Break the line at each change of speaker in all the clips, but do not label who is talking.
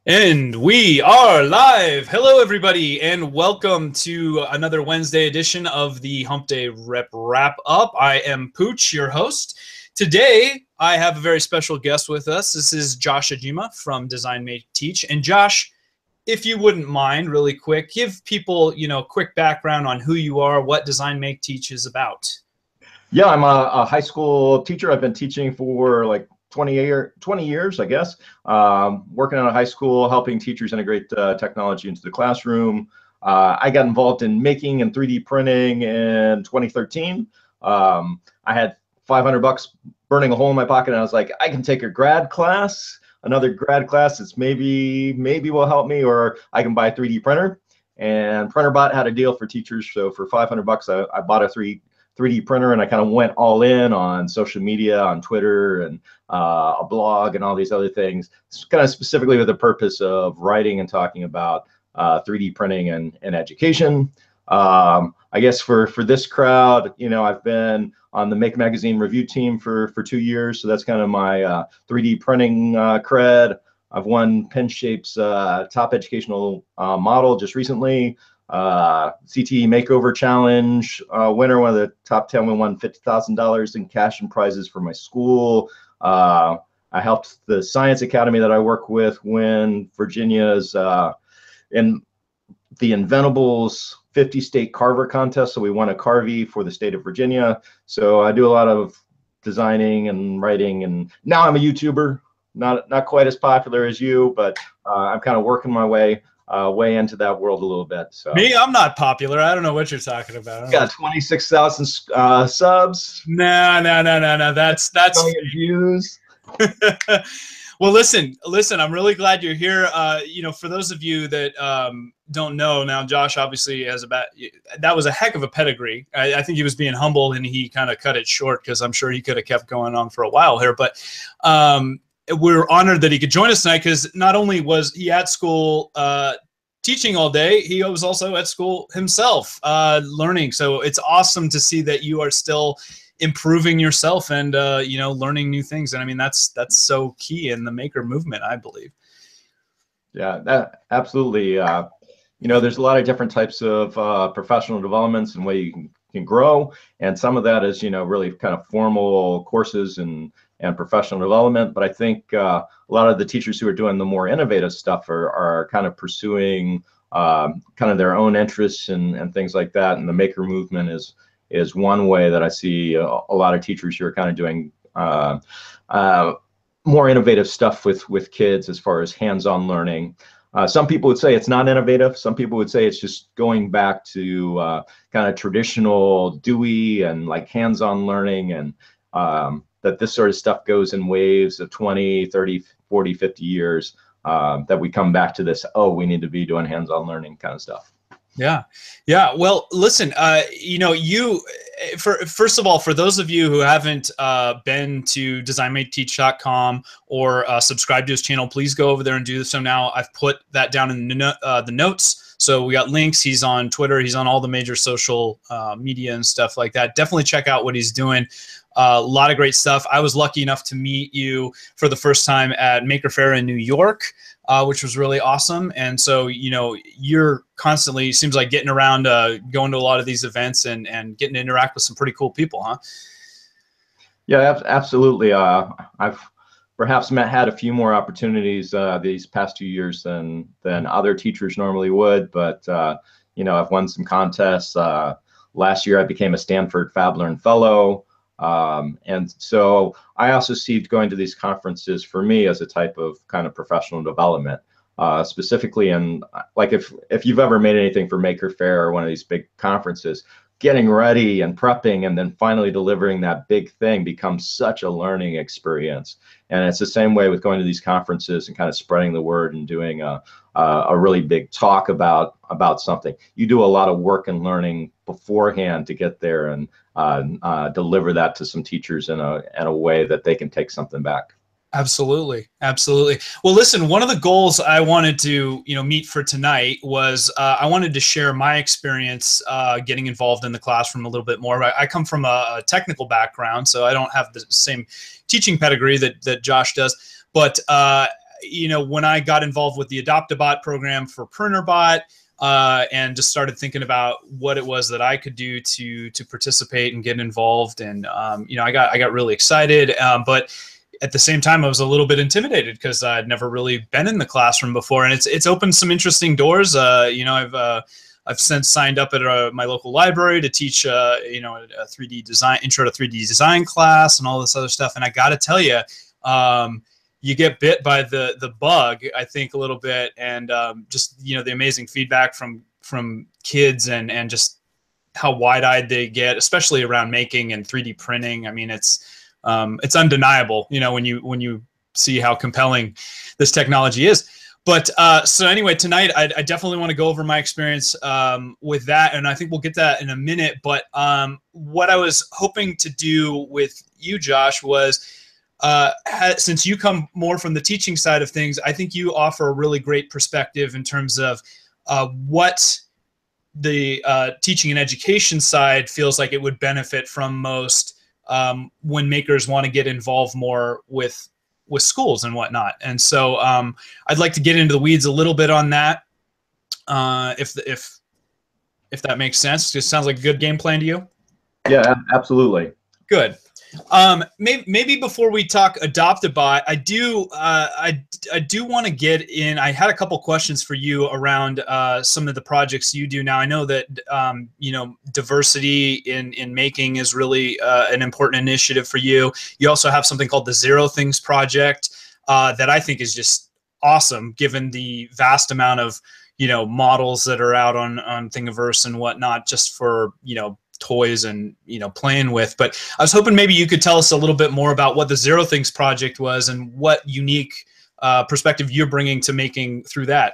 And we are live. Hello, everybody, and welcome to another Wednesday edition of the Hump Day Rep Wrap Up. I am Pooch, your host. Today, I have a very special guest with us. This is Josh Ajima from Design Make Teach. And Josh, if you wouldn't mind, really quick, give people, quick background on who you are, what Design Make Teach is about.
Yeah, I'm a high school teacher. I've been teaching for like 20 years, I guess. Working at a high school, helping teachers integrate technology into the classroom. I got involved in making and 3D printing in 2013. I had $500 burning a hole in my pocket, and I was like, I can take a grad class, another grad class that's maybe will help me, or I can buy a 3D printer. And PrintrBot had a deal for teachers, so for $500, I bought a 3D printer, and I kind of went all in on social media, on Twitter, and a blog, and all these other things, kind of specifically with the purpose of writing and talking about 3D printing and education. I guess for this crowd, I've been on the Make Magazine review team for 2 years, so that's kind of my 3D printing cred. I've won PenShape's top educational model just recently. CTE Makeover Challenge winner, one of the top 10. We won $50,000 in cash and prizes for my school. I helped the Science Academy that I work with win Virginia's in the Inventables 50-state carver contest. So we won a carvey for the state of Virginia. So I do a lot of designing and writing, and now I'm a YouTuber. Not quite as popular as you, but I'm kind of working my way into that world a little bit. So
Me, I'm not popular. I don't know what you're talking about.
Got 26,000 subs.
No. That's
views.
Well, listen. I'm really glad you're here. For those of you that don't know, now Josh obviously has that was a heck of a pedigree. I think he was being humble, and he kind of cut it short, because I'm sure he could have kept going on for a while here. But we're honored that he could join us tonight, because not only was he at school teaching all day, he was also at school himself learning. So it's awesome to see that you are still improving yourself and learning new things. And I mean, that's so key in the maker movement, I believe.
Yeah, absolutely. There's a lot of different types of professional developments and way you can grow, and some of that is really kind of formal courses and professional development. But I think a lot of the teachers who are doing the more innovative stuff are kind of pursuing kind of their own interests and things like that. And the maker movement is one way that I see a lot of teachers who are kind of doing more innovative stuff with kids as far as hands-on learning. Some people would say it's not innovative. Some people would say it's just going back to kind of traditional Dewey and like hands-on learning, and that this sort of stuff goes in waves of 20, 30, 40, 50 years, that we come back to this, we need to be doing hands-on learning kind of stuff.
Yeah. Well, listen, first of all, for those of you who haven't been to designmaketeach.com or subscribe to his channel, please go over there and do so now. I've put that down in the notes. So we got links. He's on Twitter. He's on all the major social media and stuff like that. Definitely check out what he's doing. A lot of great stuff. I was lucky enough to meet you for the first time at Maker Faire in New York, which was really awesome. And so, you're constantly, seems like, getting around, going to a lot of these events and getting to interact with some pretty cool people, huh?
Yeah, absolutely. I've perhaps had a few more opportunities these past 2 years than other teachers normally would. But, I've won some contests. Last year, I became a Stanford Fab Learn Fellow. And so I also see going to these conferences for me as a type of kind of professional development, specifically in, like, if you've ever made anything for Maker Faire or one of these big conferences, getting ready and prepping and then finally delivering that big thing becomes such a learning experience. And it's the same way with going to these conferences and kind of spreading the word and doing a really big talk about something. You do a lot of work and learning beforehand to get there and deliver that to some teachers in a way that they can take something back.
Absolutely. Absolutely. Well, listen, one of the goals I wanted to, meet for tonight was I wanted to share my experience getting involved in the classroom a little bit more. I come from a technical background, so I don't have the same teaching pedigree that Josh does. But when I got involved with the Adopt-A-Bot program for PrintrBot, and just started thinking about what it was that I could do to participate and get involved. And I got really excited, but at the same time, I was a little bit intimidated because I'd never really been in the classroom before, and it's opened some interesting doors. I've since signed up at my local library to teach a 3D design, intro to 3D design class and all this other stuff. And I got to tell you, you get bit by the bug, I think, a little bit, and just the amazing feedback from kids and just how wide-eyed they get, especially around making and 3D printing. I mean, it's undeniable, when you see how compelling this technology is. But so anyway, tonight I definitely want to go over my experience with that, and I think we'll get that in a minute. But what I was hoping to do with you, Josh, was since you come more from the teaching side of things, I think you offer a really great perspective in terms of what the teaching and education side feels like it would benefit from most when makers want to get involved more with schools and whatnot. And so I'd like to get into the weeds a little bit on that, if that makes sense. It sounds like a good game plan to you.
Yeah, absolutely.
Good. Maybe before we talk Adopt-A-Bot, I do want to get in. I had a couple questions for you around some of the projects you do now. I know that diversity in making is really an important initiative for you. You also have something called the ZeroThings Project that I think is just awesome, given the vast amount of models that are out on Thingiverse and whatnot, just for toys and playing with. But I was hoping maybe you could tell us a little bit more about what the ZeroThings Project was and what unique perspective you're bringing to making through that.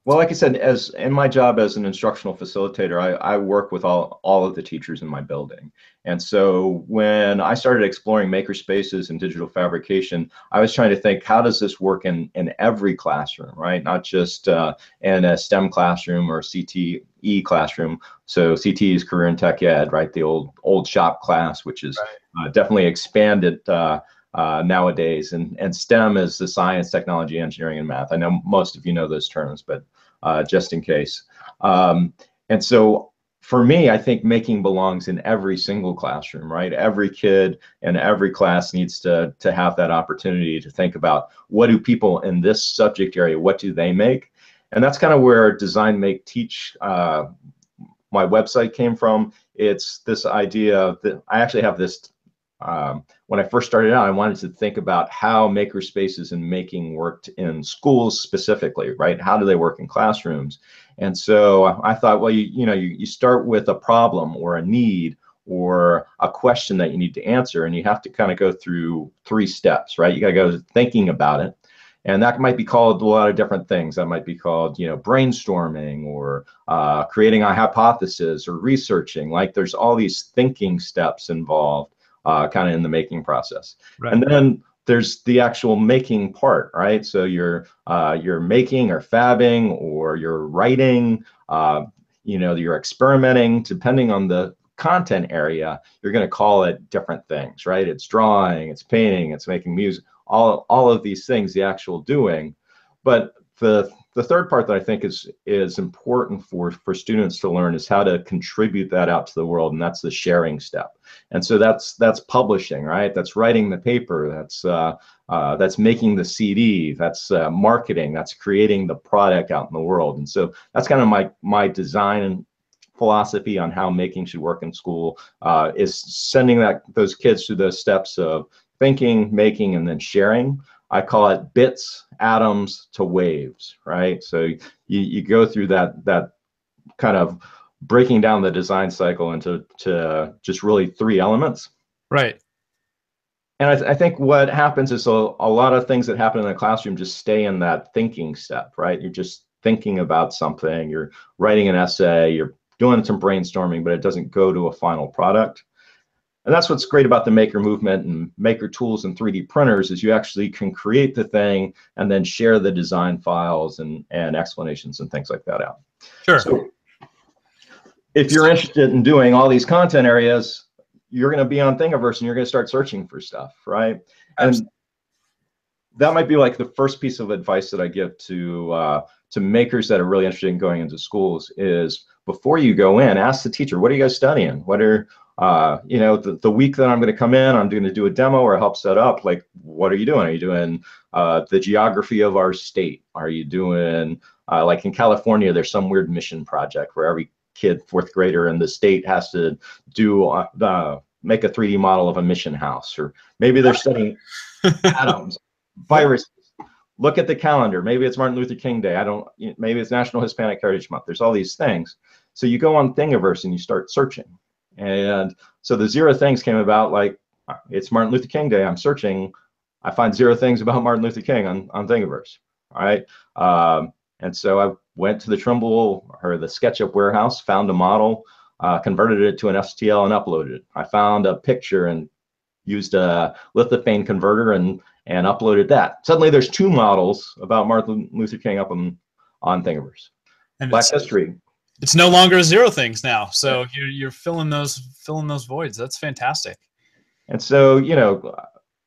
Well, like I said, as in my job as an instructional facilitator, I work with all of the teachers in my building. And so when I started exploring maker spaces and digital fabrication, I was trying to think, how does this work in every classroom, right? Not just in a STEM classroom or CTE classroom. So CTE is career and tech ed, right? The old shop class, which is definitely expanded nowadays, and STEM is the science, technology, engineering, and math. I know most of you know those terms, but just in case. And so for me, I think making belongs in every single classroom, right? Every kid and every class needs to have that opportunity to think about, what do people in this subject area, what do they make? And that's kind of where Design, Make, Teach, my website came from. It's this idea that I actually have this. When I first started out, I wanted to think about how maker spaces and making worked in schools specifically, right? How do they work in classrooms? And so I thought, well, you start with a problem or a need or a question that you need to answer, and you have to kind of go through 3 steps, right? You got to go thinking about it. And that might be called a lot of different things. That might be called, brainstorming, or creating a hypothesis, or researching. Like, there's all these thinking steps involved kind of in the making process. Right. And then there's the actual making part, right? So you're making or fabbing, or you're writing, you're experimenting. Depending on the content area, you're going to call it different things, right? It's drawing, it's painting, it's making music, all of these things, the actual doing. But the third part that I think is important for students to learn is how to contribute that out to the world, and that's the sharing step. And so that's publishing, right? That's writing the paper. That's making the CD. That's marketing. That's creating the product out in the world. And so that's kind of my design and philosophy on how making should work in school, is sending those kids through those steps of thinking, making, and then sharing. I call it bits, atoms to waves, right? So you go through that kind of breaking down the design cycle into just really 3 elements.
Right.
And I think what happens is a lot of things that happen in the classroom just stay in that thinking step, right? You're just thinking about something, you're writing an essay, you're doing some brainstorming, but it doesn't go to a final product. And that's what's great about the maker movement and maker tools and 3D printers, is you actually can create the thing and then share the design files and explanations and things like that out.
Sure.
So if you're interested in doing all these content areas, you're going to be on Thingiverse and you're going to start searching for stuff, right? And that might be like the first piece of advice that I give to makers that are really interested in going into schools is before you go in, ask the teacher, what are you guys studying? What are, you know, the week that I'm going to come in, I'm going to do a demo or help set up. Like, what are you doing? Are you doing the geography of our state? Are you doing, like in California, there's some weird mission project where every kid, fourth grader in the state has to do, make a 3D model of a mission house, or maybe they're studying atoms, viruses. Look at the calendar. Maybe it's Martin Luther King Day. Maybe it's National Hispanic Heritage Month. There's all these things. So you go on Thingiverse and you start searching. And so the Zero Things came about like, it's Martin Luther King Day. I'm searching. I find 0 things about Martin Luther King on Thingiverse. All right. And so I went to the Trimble or the SketchUp warehouse, found a model, converted it to an STL and uploaded it. I found a picture and used a lithophane converter and uploaded that. Suddenly there's 2 models about Martin Luther King up on Thingiverse.
And
Black history.
It's no longer Zero Things now. So you're filling those voids. That's fantastic.
And so, you know,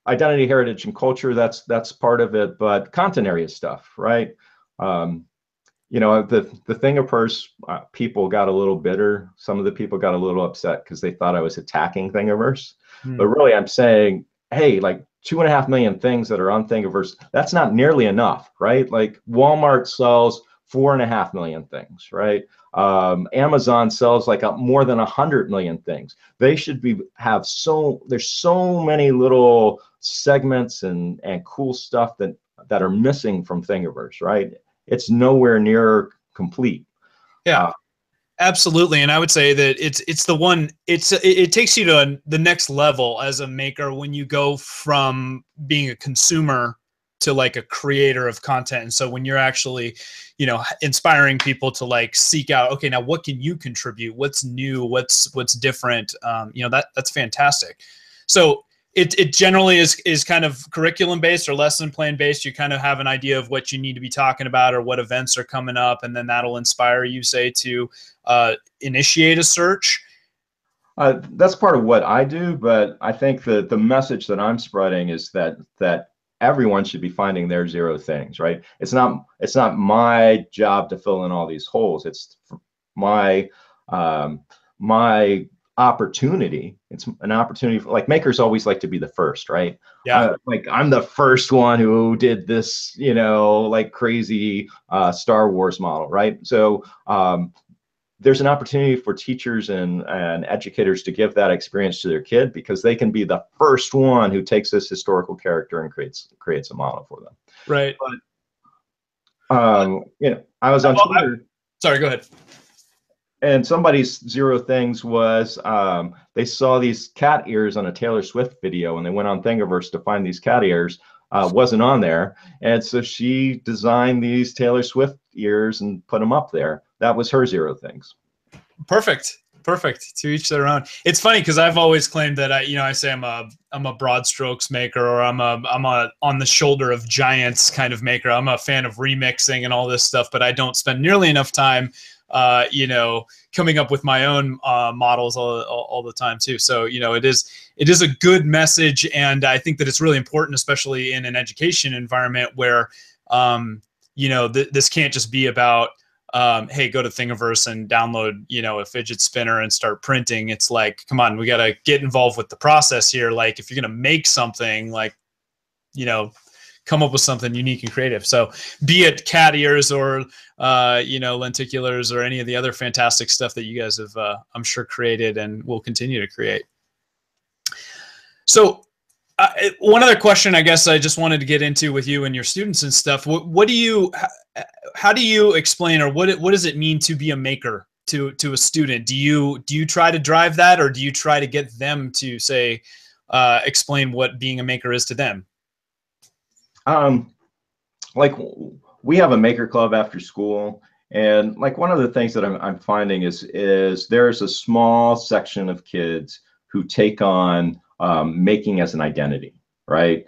identity, heritage, and culture, that's part of it, but content area stuff, right? You know, the Thingiverse people got a little bitter. Some of the people got a little upset because they thought I was attacking Thingiverse. But really, I'm saying, hey, like 2.5 million things that are on Thingiverse, that's not nearly enough, right? Like Walmart sells 4.5 million things, right? Amazon sells like more than 100 million things. They should there's so many little segments and cool stuff that are missing from Thingiverse, right? It's nowhere near complete.
Yeah. Absolutely, and I would say that it takes you to the next level as a maker when you go from being a consumer to like a creator of content. And so when you're actually, you know, inspiring people to like seek out, okay, now what can you contribute? What's new? What's different? You know, that's fantastic. So it generally is kind of curriculum based or lesson plan based. You kind of have an idea of what you need to be talking about or what events are coming up, and then that'll inspire you, say, to initiate a search.
That's part of what I do, but I think that the message that I'm spreading is that everyone should be finding their 0 things, right? It's not my job to fill in all these holes. It's my opportunity. It's an opportunity for, like, makers always like to be the first, right?
Yeah.
Like I'm the first one who did this, you know, like crazy Star Wars model, right? So there's an opportunity for teachers and educators to give that experience to their kid, because they can be the first one who takes this historical character and creates a model for them.
Right.
But, you know, I was on Twitter.
Sorry, go ahead.
And somebody's 0 things was they saw these cat ears on a Taylor Swift video, and they went on Thingiverse to find these cat ears. Wasn't on there, and so she designed these Taylor Swift ears and put them up there. That was her 0 things.
Perfect. To each their own. It's funny because I've always claimed that I say I'm a broad strokes maker, or I'm a on the shoulder of giants kind of maker. I'm a fan of remixing and all this stuff, but I don't spend nearly enough time you know, coming up with my own models all the time too. So, you know, it is a good message, and I think that it's really important, especially in an education environment where, you know, this can't just be about, hey, go to Thingiverse and download, you know, a fidget spinner and start printing. It's like, come on, we got to get involved with the process here. Like, if you're going to make something, like, you know, come up with something unique and creative. So be it cat ears or, you know, lenticulars or any of the other fantastic stuff that you guys have, I'm sure, created and will continue to create. So one other question I guess I just wanted to get into with you and your students and stuff. How do you explain, or what does it mean to be a maker to a student? Do you try to drive that, or do you try to get them to say, explain what being a maker is to them?
Like, we have a maker club after school, and like one of the things that I'm finding is there's a small section of kids who take on making as an identity, right?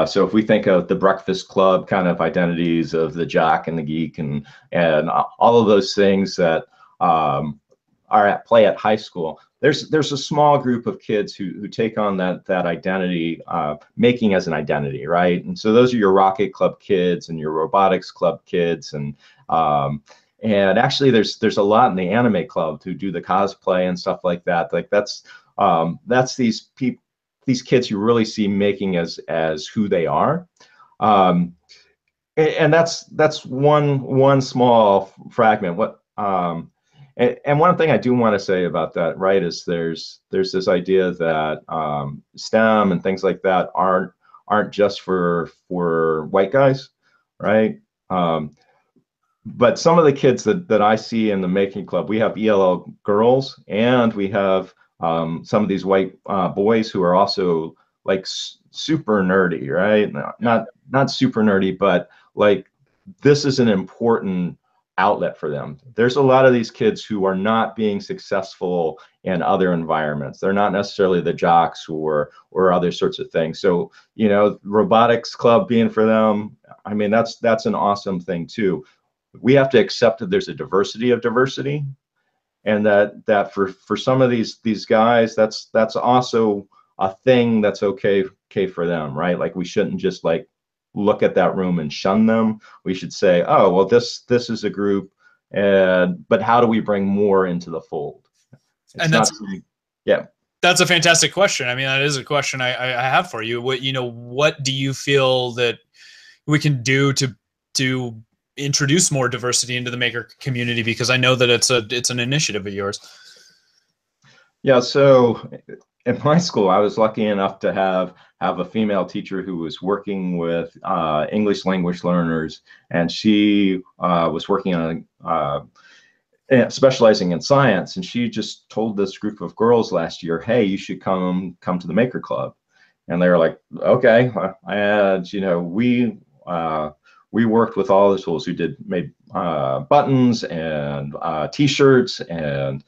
So if we think of the Breakfast Club kind of identities of the jock and the geek and all of those things that are at play at high school. There's a small group of kids who take on that identity, making as an identity, right? And so those are your Rocket Club kids and your Robotics Club kids, and actually there's a lot in the Anime Club who do the cosplay and stuff like that. Like that's these kids you really see making as who they are. And that's one small fragment. And one thing I do want to say about that, right, is there's this idea that STEM and things like that aren't just for white guys, right? But some of the kids that I see in the Making Club, we have ELL girls, and we have some of these white boys who are also like super nerdy, right? Not super nerdy, but like this is an important outlet for them. There's a lot of these kids who are not being successful in other environments. They're not necessarily the jocks or other sorts of things. So, you know, Robotics Club being for them, I mean, that's an awesome thing too. We have to accept that there's a diversity of diversity, and that for some of these guys, that's also a thing that's okay for them, right? Like we shouldn't just like look at that room and shun them. We should say, oh, well, this is a group, but how do we bring more into the fold? It's
and
yeah.
That's a fantastic question. I mean, that is a question I have for you. What do you feel that we can do to introduce more diversity into the maker community? Because I know that it's an initiative of yours.
Yeah, so in my school, I was lucky enough to have a female teacher who was working with English language learners, and she was working on specializing in science, and she just told this group of girls last year, hey, you should come to the Maker Club. And they were like, okay. And you know, we worked with all the tools. We made buttons and t-shirts and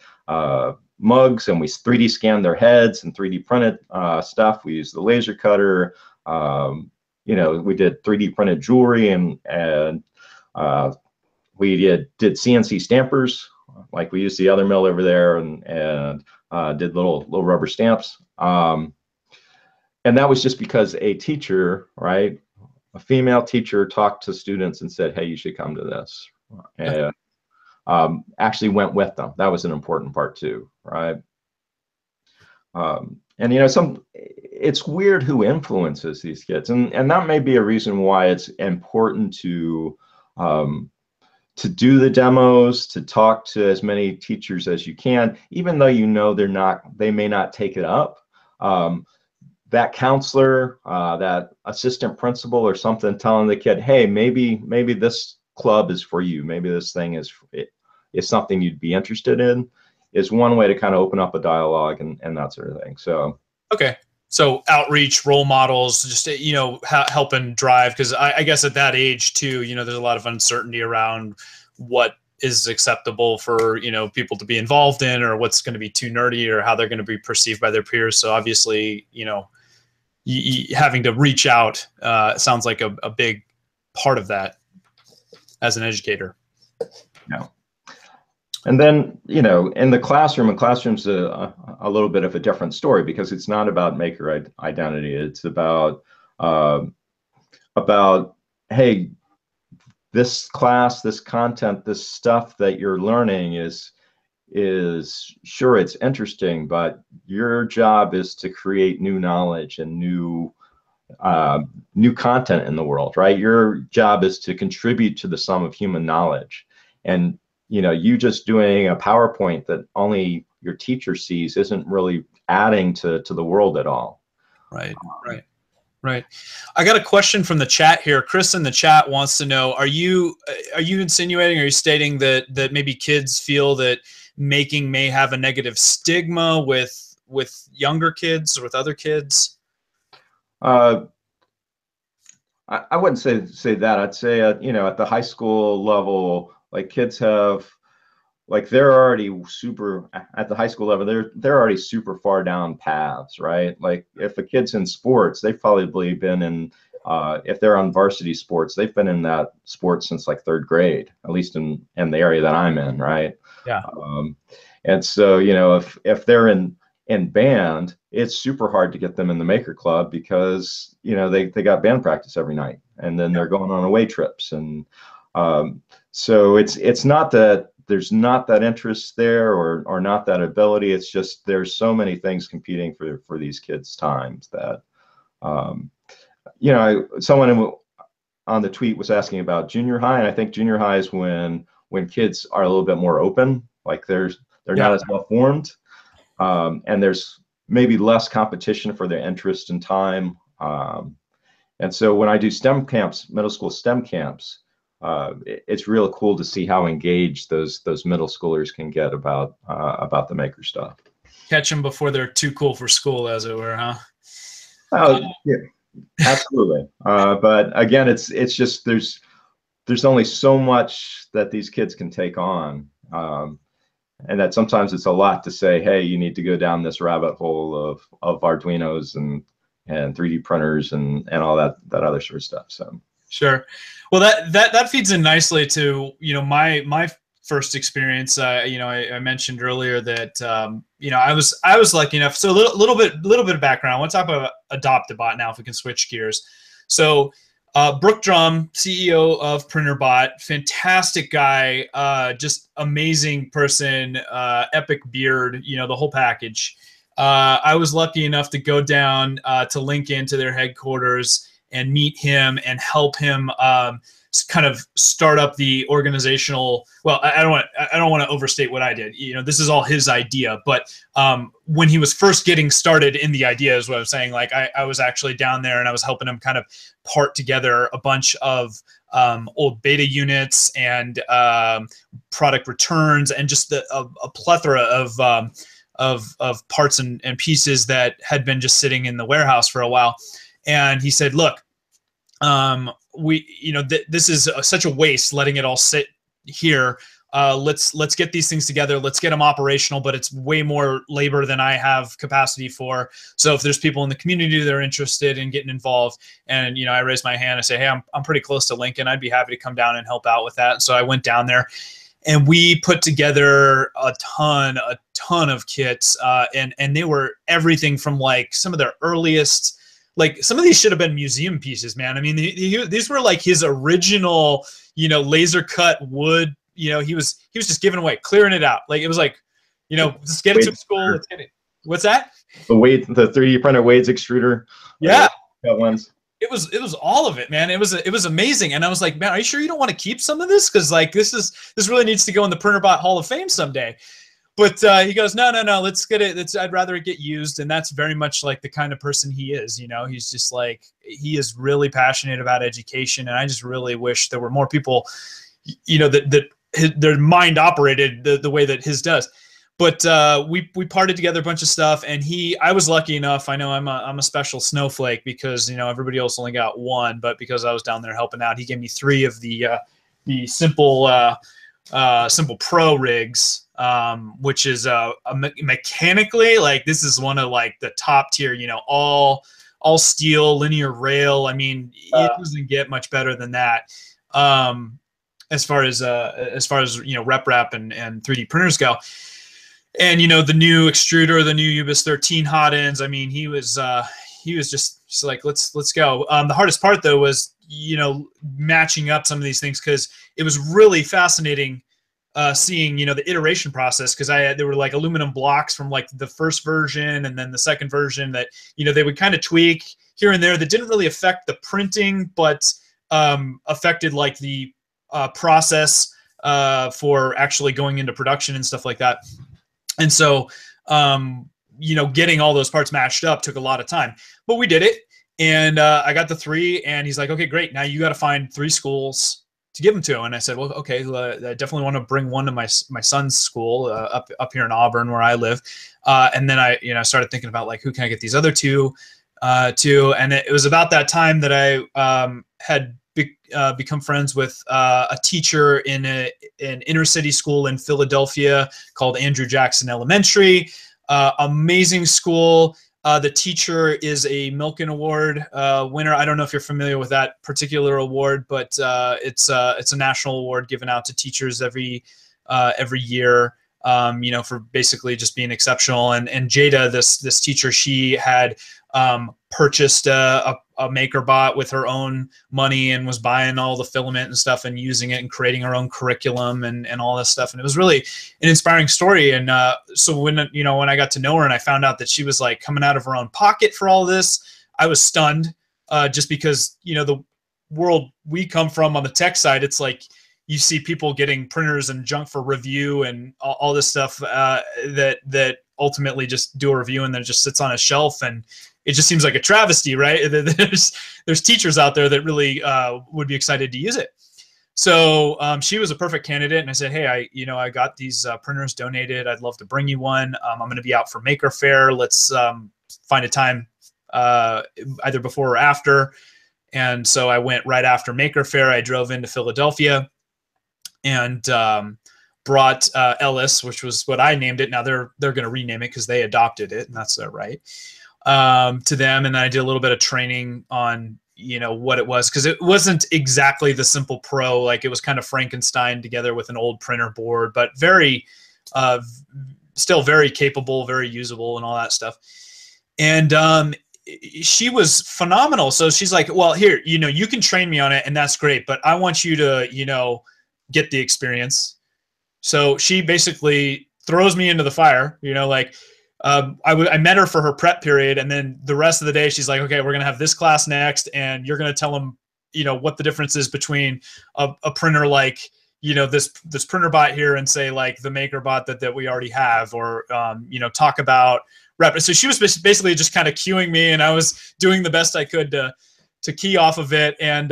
mugs, and we 3D scanned their heads and 3D printed stuff. We used the laser cutter. You know, we did 3D printed jewelry, and we did CNC stampers. Like we used the other mill over there, and did little rubber stamps. And that was just because a teacher, right, a female teacher, talked to students and said, hey, you should come to this. And actually went with them. That was an important part too, right? And you know, it's weird who influences these kids, and that may be a reason why it's important to do the demos, to talk to as many teachers as you can, even though you know they may not take it up. That counselor, that assistant principal or something, telling the kid, hey, maybe this club is for you, maybe this thing is something you'd be interested in, is one way to kind of open up a dialogue and that sort of thing. So
okay, so outreach, role models, just helping drive, because I guess at that age too, there's a lot of uncertainty around what is acceptable for people to be involved in, or what's going to be too nerdy, or how they're going to be perceived by their peers. So obviously, having to reach out sounds like a big part of that as an educator.
Yeah. And then, in the classroom, and classroom's a little bit of a different story, because it's not about maker identity. It's about hey, this class, this content, this stuff that you're learning is sure, it's interesting, but your job is to create new knowledge and new content in the world, right? Your job is to contribute to the sum of human knowledge. And you just doing a PowerPoint that only your teacher sees isn't really adding to the world at all.
Right. I got a question from the chat here. Chris in the chat wants to know, are you insinuating, are you stating that maybe kids feel that making may have a negative stigma with younger kids or with other kids?
I wouldn't say that. I'd say at the high school level, like kids have, like they're already super at the high school level. They're already super far down paths, right? Like if a kid's in sports, they've probably been in. If they're on varsity sports, they've been in that sport since like third grade, at least in the area that I'm in, right?
Yeah.
And so, you know, if they're in band, it's super hard to get them in the maker club because, you know, they got band practice every night, and then they're going on away trips. And so it's not that there's not that interest there or not that ability. It's just there's so many things competing for these kids' times that, you know, someone on the tweet was asking about junior high, and I think junior high is when kids are a little bit more open, like they're not as well formed, and there's maybe less competition for their interest and time. And so when I do STEM camps, middle school STEM camps, it's real cool to see how engaged those middle schoolers can get about the maker stuff.
Catch them before they're too cool for school, as it were, huh?
Oh, yeah, absolutely. But again, it's just there's only so much that these kids can take on, and that sometimes it's a lot to say, hey, you need to go down this rabbit hole of Arduinos and 3D printers and all that other sort of stuff. So sure.
Well, that feeds in nicely to, you know, my first experience. You know, I mentioned earlier that you know, I was lucky enough. So a little bit of background. I want to talk about Adopt-A-Bot now, if we can switch gears. So Brooke Drum, CEO of PrintrBot, fantastic guy, just amazing person, epic beard, you know, the whole package. I was lucky enough to go down to Lincoln, to their headquarters, and meet him and help him kind of start up the organizational. Well, I don't want to overstate what I did. You know, this is all his idea, but when he was first getting started in the idea is what I'm saying. Like I was actually down there and I was helping him kind of part together a bunch of old beta units and product returns and just a plethora of parts and pieces that had been just sitting in the warehouse for a while. And he said, look, you know, this is such a waste letting it all sit here. Let's get these things together. Let's get them operational, but it's way more labor than I have capacity for. So if there's people in the community that are interested in getting involved, and, you know, I raise my hand, I say, hey, I'm pretty close to Lincoln. I'd be happy to come down and help out with that. And so I went down there and we put together a ton of kits, and they were everything from like some of their earliest, like some of these should have been museum pieces, man. I mean, these were like his original, you know, laser cut wood. You know, he was just giving away, clearing it out. Like it was like, you know, just get it to school. Let's get it. What's that?
The 3D printer Wade's extruder.
Yeah,
that ones.
It was all of it, man. It was amazing. And I was like, man, are you sure you don't want to keep some of this? Because like this really needs to go in the PrintrBot Hall of Fame someday. But he goes, no, let's get it. I'd rather it get used. And that's very much like the kind of person he is. You know, he's just like, he is really passionate about education. And I just really wish there were more people, you know, that their mind operated the way that his does. But we parted together a bunch of stuff. And I was lucky enough. I know I'm a special snowflake because, you know, everybody else only got one. But because I was down there helping out, he gave me 3 of the simple Pro rigs. Which is mechanically, like, this is one of like the top tier, you know, all steel, linear rail. I mean, it doesn't get much better than that. As far as you know, rep and 3D printers go. And, you know, the new extruder, the new UBIS 13 hot ends. I mean, he was just like, let's go. The hardest part though was, you know, matching up some of these things, because it was really fascinating seeing, you know, the iteration process, because there were like aluminum blocks from like the first version and then the second version that, you know, they would kind of tweak here and there that didn't really affect the printing, but affected like the process for actually going into production and stuff like that. And so, you know, getting all those parts matched up took a lot of time, but we did it. And I got the 3, and he's like, okay, great. Now you got to find 3 schools to give them to. And I said, well, okay, I definitely want to bring one to my son's school up here in Auburn where I live. And then I, you know, started thinking about like, who can I get these other 2 to? And it was about that time that I had become friends with a teacher in an inner city school in Philadelphia called Andrew Jackson Elementary. Amazing school. The teacher is a Milken Award winner. I don't know if you're familiar with that particular award, but it's a national award given out to teachers every year. you know, for basically just being exceptional. And Jada, this teacher, she had purchased a MakerBot with her own money and was buying all the filament and stuff and using it and creating her own curriculum and all this stuff. And it was really an inspiring story. And so when, you know, when I got to know her and I found out that she was like coming out of her own pocket for all this, I was stunned, just because, you know, the world we come from on the tech side, it's like you see people getting printers and junk for review and all this stuff that ultimately just do a review and then it just sits on a shelf, and it just seems like a travesty, right? There's teachers out there that really would be excited to use it. So she was a perfect candidate, and I said, hey, I got these printers donated. I'd love to bring you one. I'm going to be out for Maker Faire. Let's find a time either before or after. And so I went right after Maker Faire. I drove into Philadelphia and brought Ellis, which was what I named it. Now they're going to rename it because they adopted it, and that's their right, to them. And then I did a little bit of training on, you know, what it was, because it wasn't exactly the Simple Pro. Like, it was kind of Frankenstein together with an old printer board, but very, still very capable, very usable, and all that stuff. And she was phenomenal. So she's like, well, here, you know, you can train me on it, and that's great, but I want you to, you know, get the experience. So she basically throws me into the fire, you know, like, I met her for her prep period, and then the rest of the day she's like, okay, we're going to have this class next, and you're going to tell them, you know, what the difference is between a printer like, you know, this PrintrBot here and say like the MakerBot that we already have, or, you know, talk about rep. So she was basically just kind of cueing me, and I was doing the best I could to key off of it. And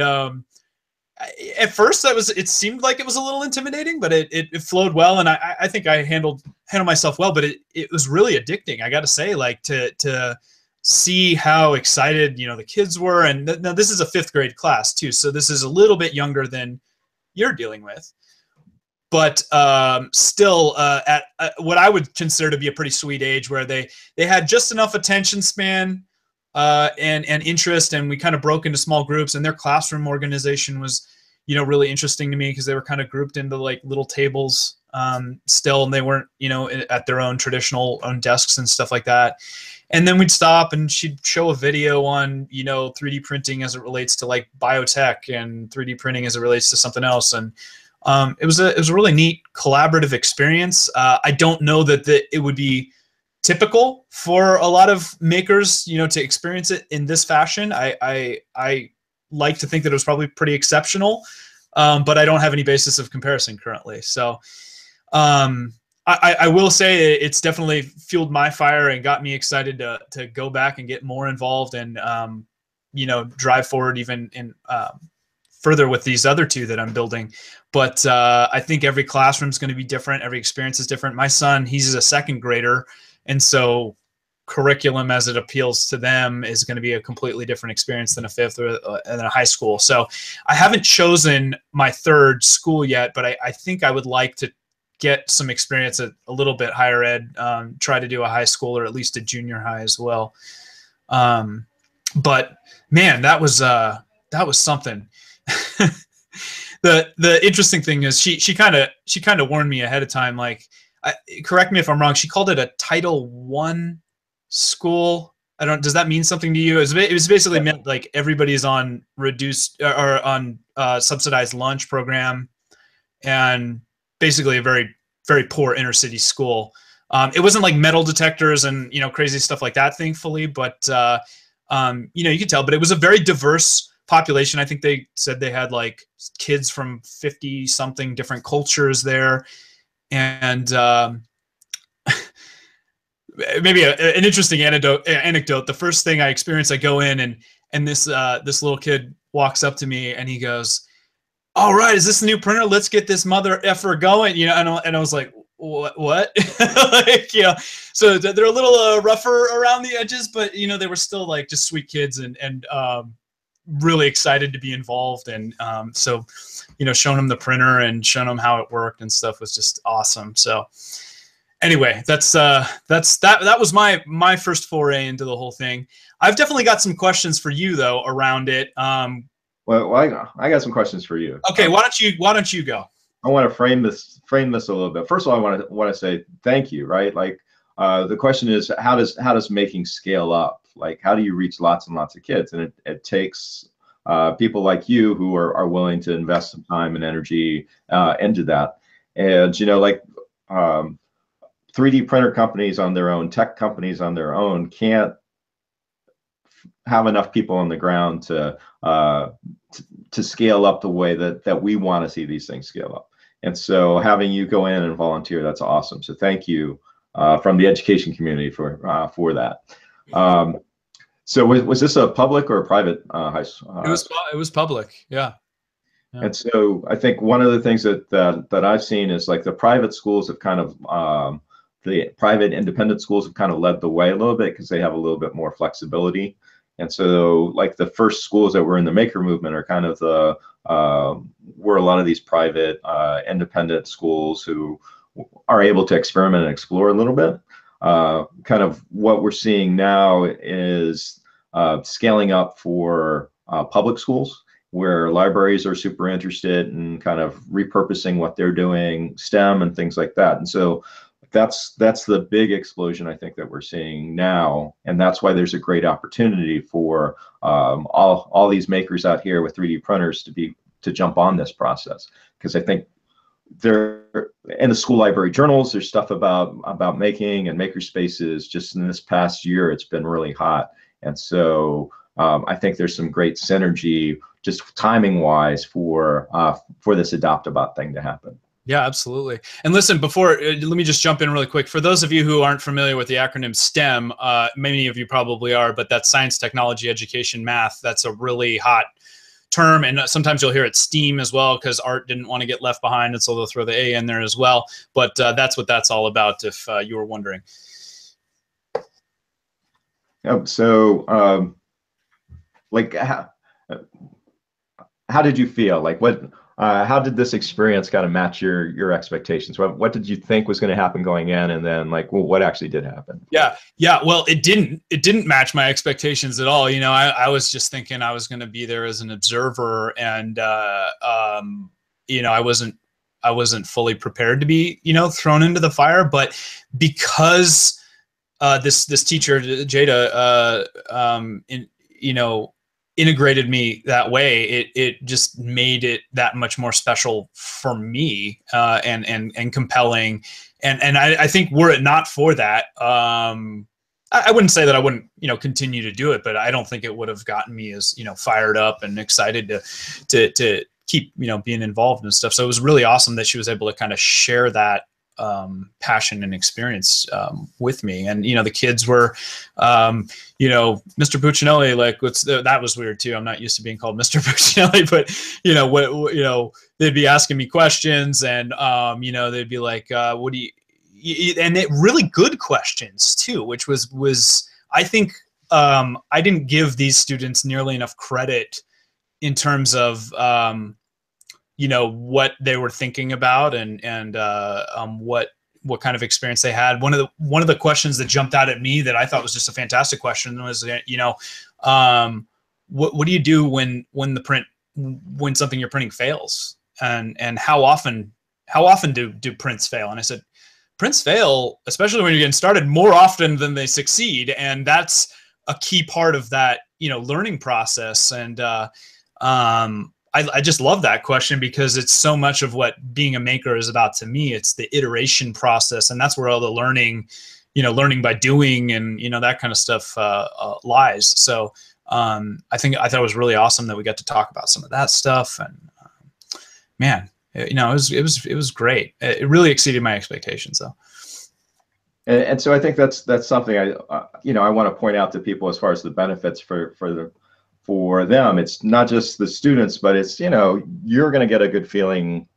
at first it seemed like it was a little intimidating, but it flowed well, and I think I handled myself well. But it was really addicting, I got to say, like to see how excited, you know, the kids were. And now this is a 5th grade class too, so this is a little bit younger than you're dealing with, but still at what I would consider to be a pretty sweet age, where they had just enough attention span and interest, and we kind of broke into small groups, and their classroom organization was, you know, really interesting to me, because they were kind of grouped into like little tables still, and they weren't, you know, at their own traditional own desks and stuff like that. And then we'd stop and she'd show a video on, you know, 3D printing as it relates to like biotech, and 3D printing as it relates to something else. And it was a really neat collaborative experience. I don't know that it would be typical for a lot of makers, you know, to experience it in this fashion. I like to think that it was probably pretty exceptional, but I don't have any basis of comparison currently. So I will say it's definitely fueled my fire and got me excited to go back and get more involved and, you know, drive forward even in further with these other 2 that I'm building. But I think every classroom is going to be different. Every experience is different. My son, he's a 2nd grader, and so curriculum as it appeals to them is going to be a completely different experience than a 5th or than a high school. So I haven't chosen my 3rd school yet, but I think I would like to get some experience at a little bit higher ed, try to do a high school or at least a junior high as well. But man, that was something. The interesting thing is she kind of warned me ahead of time. Like, correct me if I'm wrong, she called it a Title I school. Does that mean something to you? It was basically meant like everybody's on reduced or on subsidized lunch program, and basically a very, very poor inner city school. It wasn't like metal detectors and, you know, crazy stuff like that, thankfully, but you know, you could tell. But it was a very diverse population. I think they said they had like kids from 50 something different cultures there. And maybe an interesting anecdote. The first thing I experienced, I go in and this little kid walks up to me and he goes, "All right, is this the new printer? Let's get this mother effer going." You know, and I was like, what? Like, you know, so they're a little rougher around the edges, but you know, they were still like just sweet kids and really excited to be involved. And so, you know, showing them the printer and showing them how it worked and stuff was just awesome. So anyway, that was my first foray into the whole thing. I've definitely got some questions for you though around it.
Well, I got some questions for you.
Okay, why don't you go?
I want to frame this a little bit. First of all, I want to say thank you, right? Like the question is, how does making scale up? Like, how do you reach lots and lots of kids? And it takes people like you who are willing to invest some time and energy into that. And like 3D printer companies on their own, tech companies on their own can't have enough people on the ground to scale up the way that we want to see these things scale up. And so having you go in and volunteer, that's awesome. So thank you from the education community for that. So was this a public or a private high school?
It was public, yeah.
And so I think one of the things that I've seen is like the private schools have kind of the private independent schools have kind of led the way a little bit because they have a little bit more flexibility. And so like the first schools that were in the maker movement are kind of the were a lot of these private independent schools who are able to experiment and explore a little bit. Kind of what we're seeing now is scaling up for public schools, where libraries are super interested in kind of repurposing what they're doing, STEM and things like that. And so that's the big explosion I think that we're seeing now, and that's why there's a great opportunity for all these makers out here with 3D printers to jump on this process, because I think there in the school library journals there's stuff about making and maker spaces. Just in this past year it's been really hot, and so I think there's some great synergy just timing wise for this Adopt-A-Bot thing to happen.
Yeah, absolutely. And listen, before, let me just jump in really quick. For those of you who aren't familiar with the acronym STEM, many of you probably are, but that's science, technology, education, math. That's a really hot term, and sometimes you'll hear it STEAM as well, because art didn't want to get left behind, and so they'll throw the A in there as well. But that's what that's all about, if you were wondering.
Yep. So, like, how did you feel? Like, how did this experience kind of match your expectations? What did you think was going to happen going in, and then like, well, what actually did happen?
Yeah. Well, it didn't match my expectations at all. I was just thinking I was going to be there as an observer, and I wasn't fully prepared to be thrown into the fire. But because this teacher Jada integrated me that way, it just made it that much more special for me, and compelling. And I think were it not for that, I wouldn't say that I wouldn't continue to do it, but I don't think it would have gotten me as fired up and excited to keep being involved and stuff. So it was really awesome that she was able to kind of share that passion and experience with me. And the kids were Mr. Buccinelli, like that was weird too. I'm not used to being called Mr. Buccinelli, but they'd be asking me questions, and they'd be like, what do you, and really good questions too, which was I think I didn't give these students nearly enough credit in terms of what they were thinking about, and what kind of experience they had. One of the questions that jumped out at me that I thought was just a fantastic question was, what do you do when something you're printing fails, and how often do prints fail? And I said, prints fail, especially when you're getting started, more often than they succeed, and that's a key part of that learning process. And I just love that question, because it's so much of what being a maker is about to me. It's the iteration process, and that's where all the learning, learning by doing, and that kind of stuff lies. So I thought it was really awesome that we got to talk about some of that stuff, and man, it was great. It really exceeded my expectations, though.
And so I think that's something I want to point out to people as far as the benefits for them. It's not just the students, but it's, you're going to get a good feeling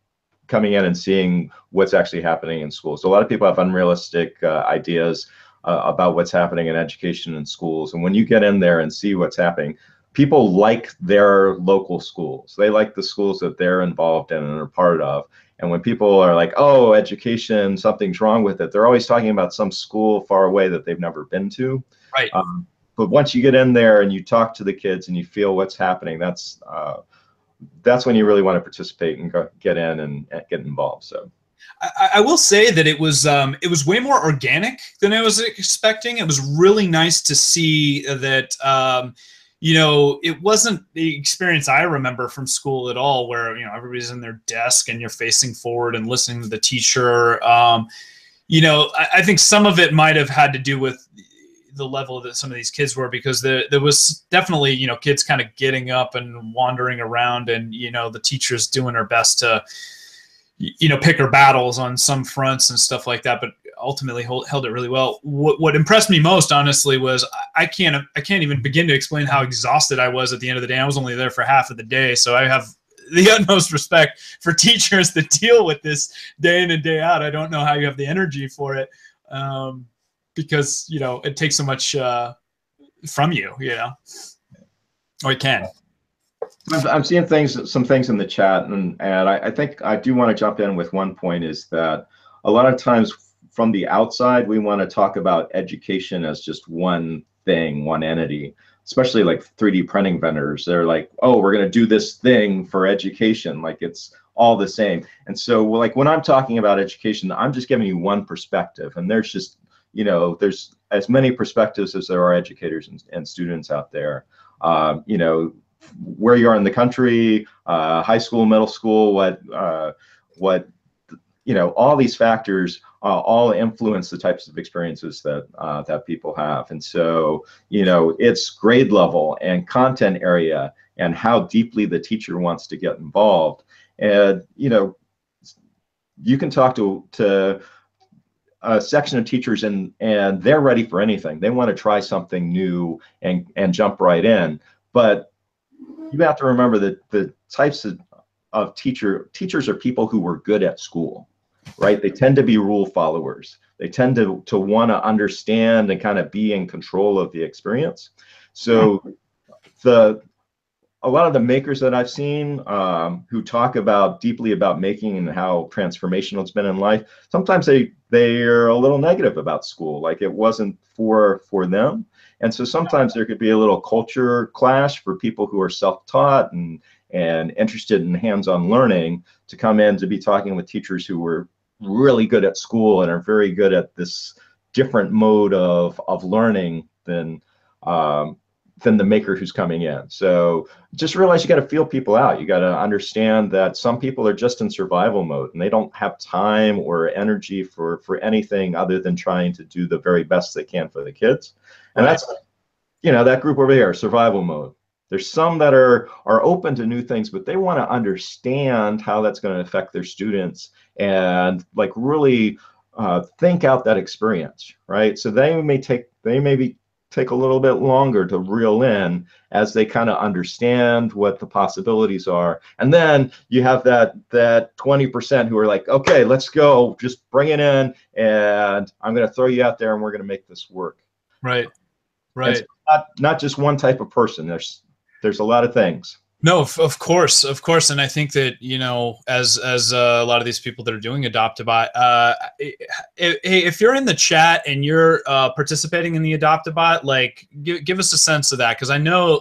coming in and seeing what's actually happening in schools. So a lot of people have unrealistic ideas about what's happening in education in schools. And when you get in there and see what's happening, people like their local schools. They like the schools that they're involved in and are part of. And when people are like, oh, education, something's wrong with it, they're always talking about some school far away that they've never been to. Right. But once you get in there and you talk to the kids and you feel what's happening, that's that's when you really want to participate and get in and get involved. So
I will say that it was way more organic than I was expecting. It was really nice to see that you know, it wasn't the experience I remember from school at all, where, you know, everybody's in their desk and you're facing forward and listening to the teacher. You know, I think some of it might have had to do with the level that some of these kids were, because there was definitely, you know, kids kind of getting up and wandering around, and, you know, the teacher's doing her best to, you know, pick her battles on some fronts and stuff like that, but ultimately held it really well. What impressed me most, honestly, was I can't even begin to explain how exhausted I was at the end of the day. I was only there for half of the day, so I have the utmost respect for teachers that deal with this day in and day out. I don't know how you have the energy for it, because, you know, it takes so much from you, you know, or it can.
I'm seeing some things in the chat, and I think I do want to jump in with one point, is that a lot of times from the outside, we want to talk about education as just one thing, one entity, especially like 3D printing vendors. They're like, oh, we're going to do this thing for education, like it's all the same. And so, like, when I'm talking about education, I'm just giving you one perspective, and there's just, you know, there's as many perspectives as there are educators and students out there. You know, where you are in the country, high school, middle school, what you know, all these factors all influence the types of experiences that that people have. And so, you know, it's grade level and content area and how deeply the teacher wants to get involved. And, you know, you can talk to a section of teachers and they're ready for anything. They want to try something new and jump right in. But you have to remember that the types of teachers are people who were good at school, right? They tend to be rule followers. They tend to want to understand and kind of be in control of the experience. So a lot of the makers that I've seen who talk deeply about making and how transformational it's been in life, sometimes they're a little negative about school, like it wasn't for them. And so sometimes there could be a little culture clash for people who are self-taught and interested in hands-on learning to come in to be talking with teachers who were really good at school and are very good at this different mode of learning than the maker who's coming in. So just realize you got to feel people out. You got to understand that some people are just in survival mode and they don't have time or energy for anything other than trying to do the very best they can for the kids. And right. That's, you know, that group over here, survival mode. There's some that are open to new things, but they want to understand how that's going to affect their students and like really think out that experience, right? So they may take a little bit longer to reel in as they kind of understand what the possibilities are. And then you have that 20% who are like, okay, let's go, just bring it in, and I'm going to throw you out there and we're going to make this work.
Right. Right.
It's not just one type of person. There's a lot of things.
No, of course. And I think that, you know, as a lot of these people that are doing Adopt-A-Bot, if you're in the chat and you're participating in the Adopt-A-Bot, like give us a sense of that, because I know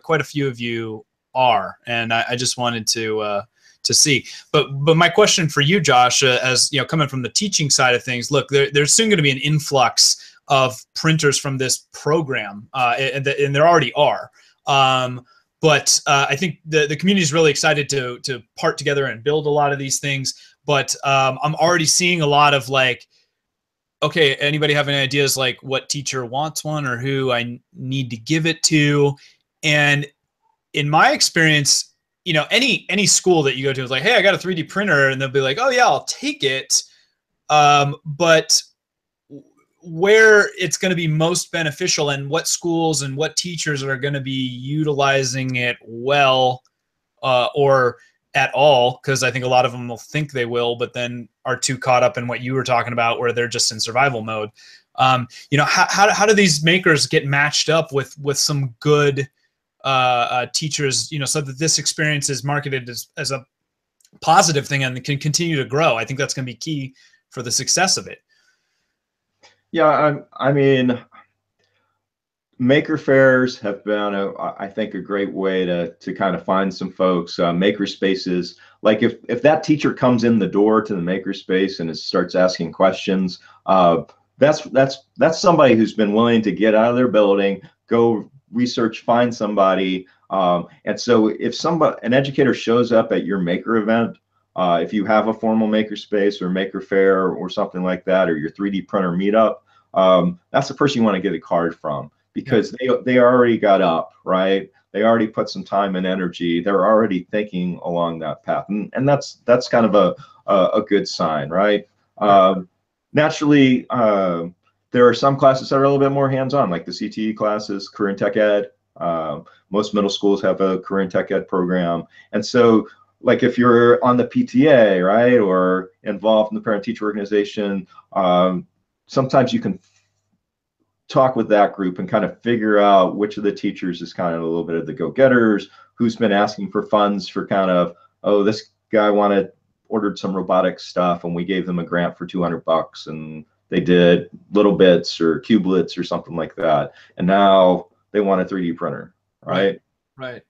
quite a few of you are, and I just wanted to see. But my question for you, Josh, as you know, coming from the teaching side of things, look, there's soon going to be an influx of printers from this program, and there already are. But I think the community is really excited to part together and build a lot of these things. But I'm already seeing a lot of like, okay, anybody have any ideas like what teacher wants one or who I need to give it to? And in my experience, you know, any school that you go to is like, hey, I got a 3D printer, and they'll be like, oh yeah, I'll take it. But where it's going to be most beneficial and what schools and what teachers are going to be utilizing it well or at all, because I think a lot of them will think they will, but then are too caught up in what you were talking about where they're just in survival mode. You know, how do these makers get matched up with some good teachers, you know, so that this experience is marketed as a positive thing and can continue to grow? I think that's going to be key for the success of it.
Yeah, I mean, Maker fairs have been, I think, a great way to kind of find some folks. Maker spaces, like if that teacher comes in the door to the maker space and starts asking questions, that's somebody who's been willing to get out of their building, go research, find somebody. And so if an educator shows up at your maker event, if you have a formal maker space or maker fair or something like that, or your 3D printer meetup, that's the person you want to get a card from, because they already got up, right? They already put some time and energy. They're already thinking along that path, and that's kind of a good sign, right? Naturally, there are some classes that are a little bit more hands-on, like the CTE classes, career and tech ed. Most middle schools have a career and tech ed program, and so like if you're on the PTA, right, or involved in the parent-teacher organization, sometimes you can talk with that group and kind of figure out which of the teachers is kind of a little bit of the go-getters, who's been asking for funds for kind of, oh, this guy ordered some robotics stuff and we gave them a grant for $200 and they did little bits or cubelets or something like that, and now they want a 3D printer, right?
Right.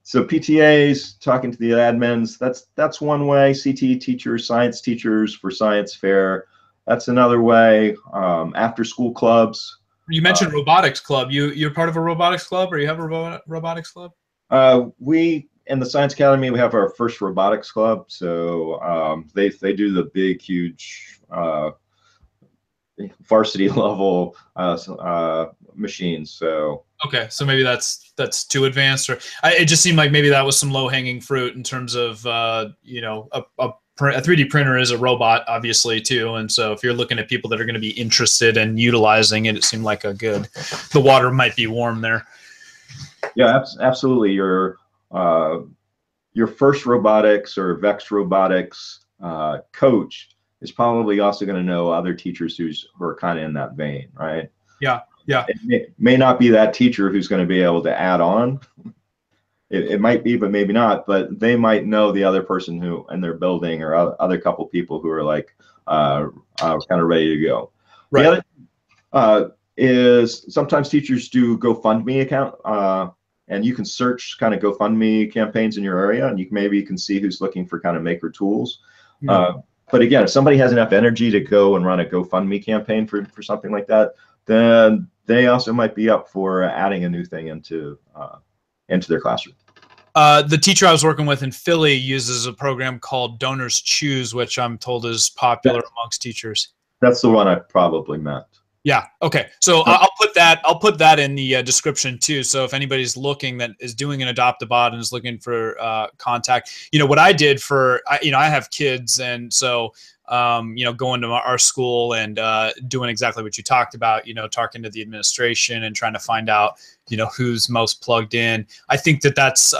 So PTAs, talking to the admins, that's one way. CTE teachers, science teachers for science fair, that's another way. After school clubs.
You mentioned robotics club. You're part of a robotics club, or you have a robotics club?
We in the Science Academy, we have our first robotics club. So they do the big, huge varsity level machines. So
okay, so maybe that's too advanced, or it just seemed like maybe that was some low hanging fruit in terms of you know, a 3D printer is a robot, obviously, too. And so if you're looking at people that are going to be interested in utilizing it, it seemed like the water might be warm there.
Yeah, absolutely. Your first robotics or VEX robotics coach is probably also going to know other teachers who are kind of in that vein, right?
Yeah, yeah.
It may not be that teacher who's going to be able to add on. It might be, but maybe not. But they might know the other person who in their building, or other couple people who are like kind of ready to go. Right. The other is sometimes teachers do GoFundMe account, and you can search kind of GoFundMe campaigns in your area, and maybe you can see who's looking for kind of maker tools. But again, if somebody has enough energy to go and run a GoFundMe campaign for something like that, then they also might be up for adding a new thing into their classroom.
The teacher I was working with in Philly uses a program called Donors Choose, which I'm told is popular amongst teachers.
That's the one I probably meant.
Yeah. Okay. So I'll put that in the description too. So if anybody's looking that is doing an Adopt-A-Bot and is looking for contact, you know, what I did I have kids, and so you know, going to our school and doing exactly what you talked about, you know, talking to the administration and trying to find out, you know, who's most plugged in. I think that's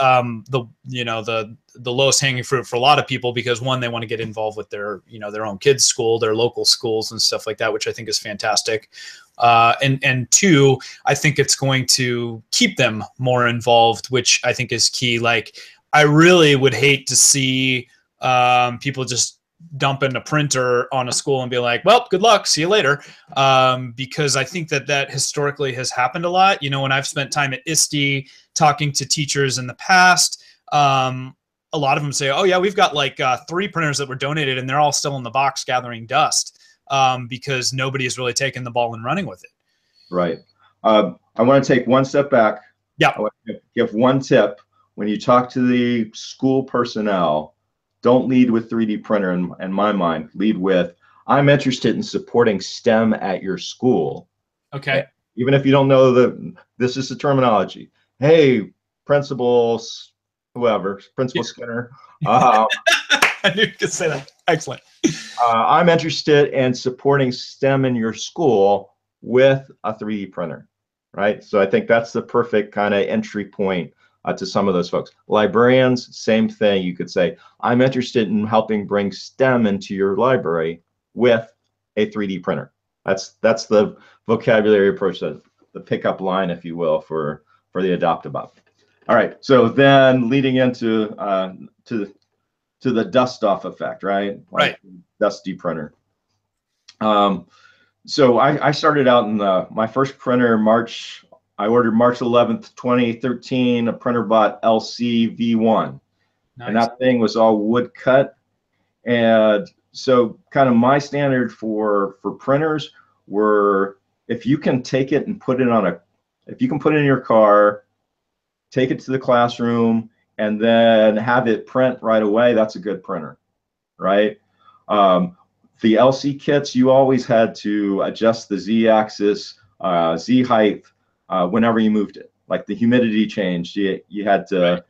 the lowest hanging fruit for a lot of people, because one, they want to get involved with their own kids' school, their local schools and stuff like that, which I think is fantastic. And two, I think it's going to keep them more involved, which I think is key. Like, I really would hate to see people just dump in a printer on a school and be like, well, good luck, see you later. Because I think that historically has happened a lot. You know, when I've spent time at ISTE talking to teachers in the past, a lot of them say, oh yeah, we've got like 3 printers that were donated and they're all still in the box gathering dust, because nobody has really taken the ball and running with it. Right.
I want to take one step back.
Yeah.
I want to give one tip. When you talk to the school personnel, don't lead with 3D printer. In my mind, lead with, I'm interested in supporting STEM at your school.
Okay.
Even if you don't know this is the terminology. Hey, principals, whoever, Principal Skinner.
I knew you could say that. Excellent.
I'm interested in supporting STEM in your school with a 3D printer, right? So I think that's the perfect kind of entry point to some of those folks. Librarians, same thing. You could say, I'm interested in helping bring STEM into your library with a 3D printer. That's the vocabulary approach, the pickup line, if you will, for the Adopt-A-Bot. All right, so then leading into to the dust-off effect, right?
Right.
Dusty printer. So I started out in my first printer March I ordered March 11th, 2013, a PrintrBot LC V1.
Nice.
And that thing was all wood cut. And so kind of my standard for printers were, if you can take it and put it on if you can put it in your car, take it to the classroom, and then have it print right away, that's a good printer, right? The LC kits, you always had to adjust the Z-axis, Z height, whenever you moved it. Like the humidity changed, you had to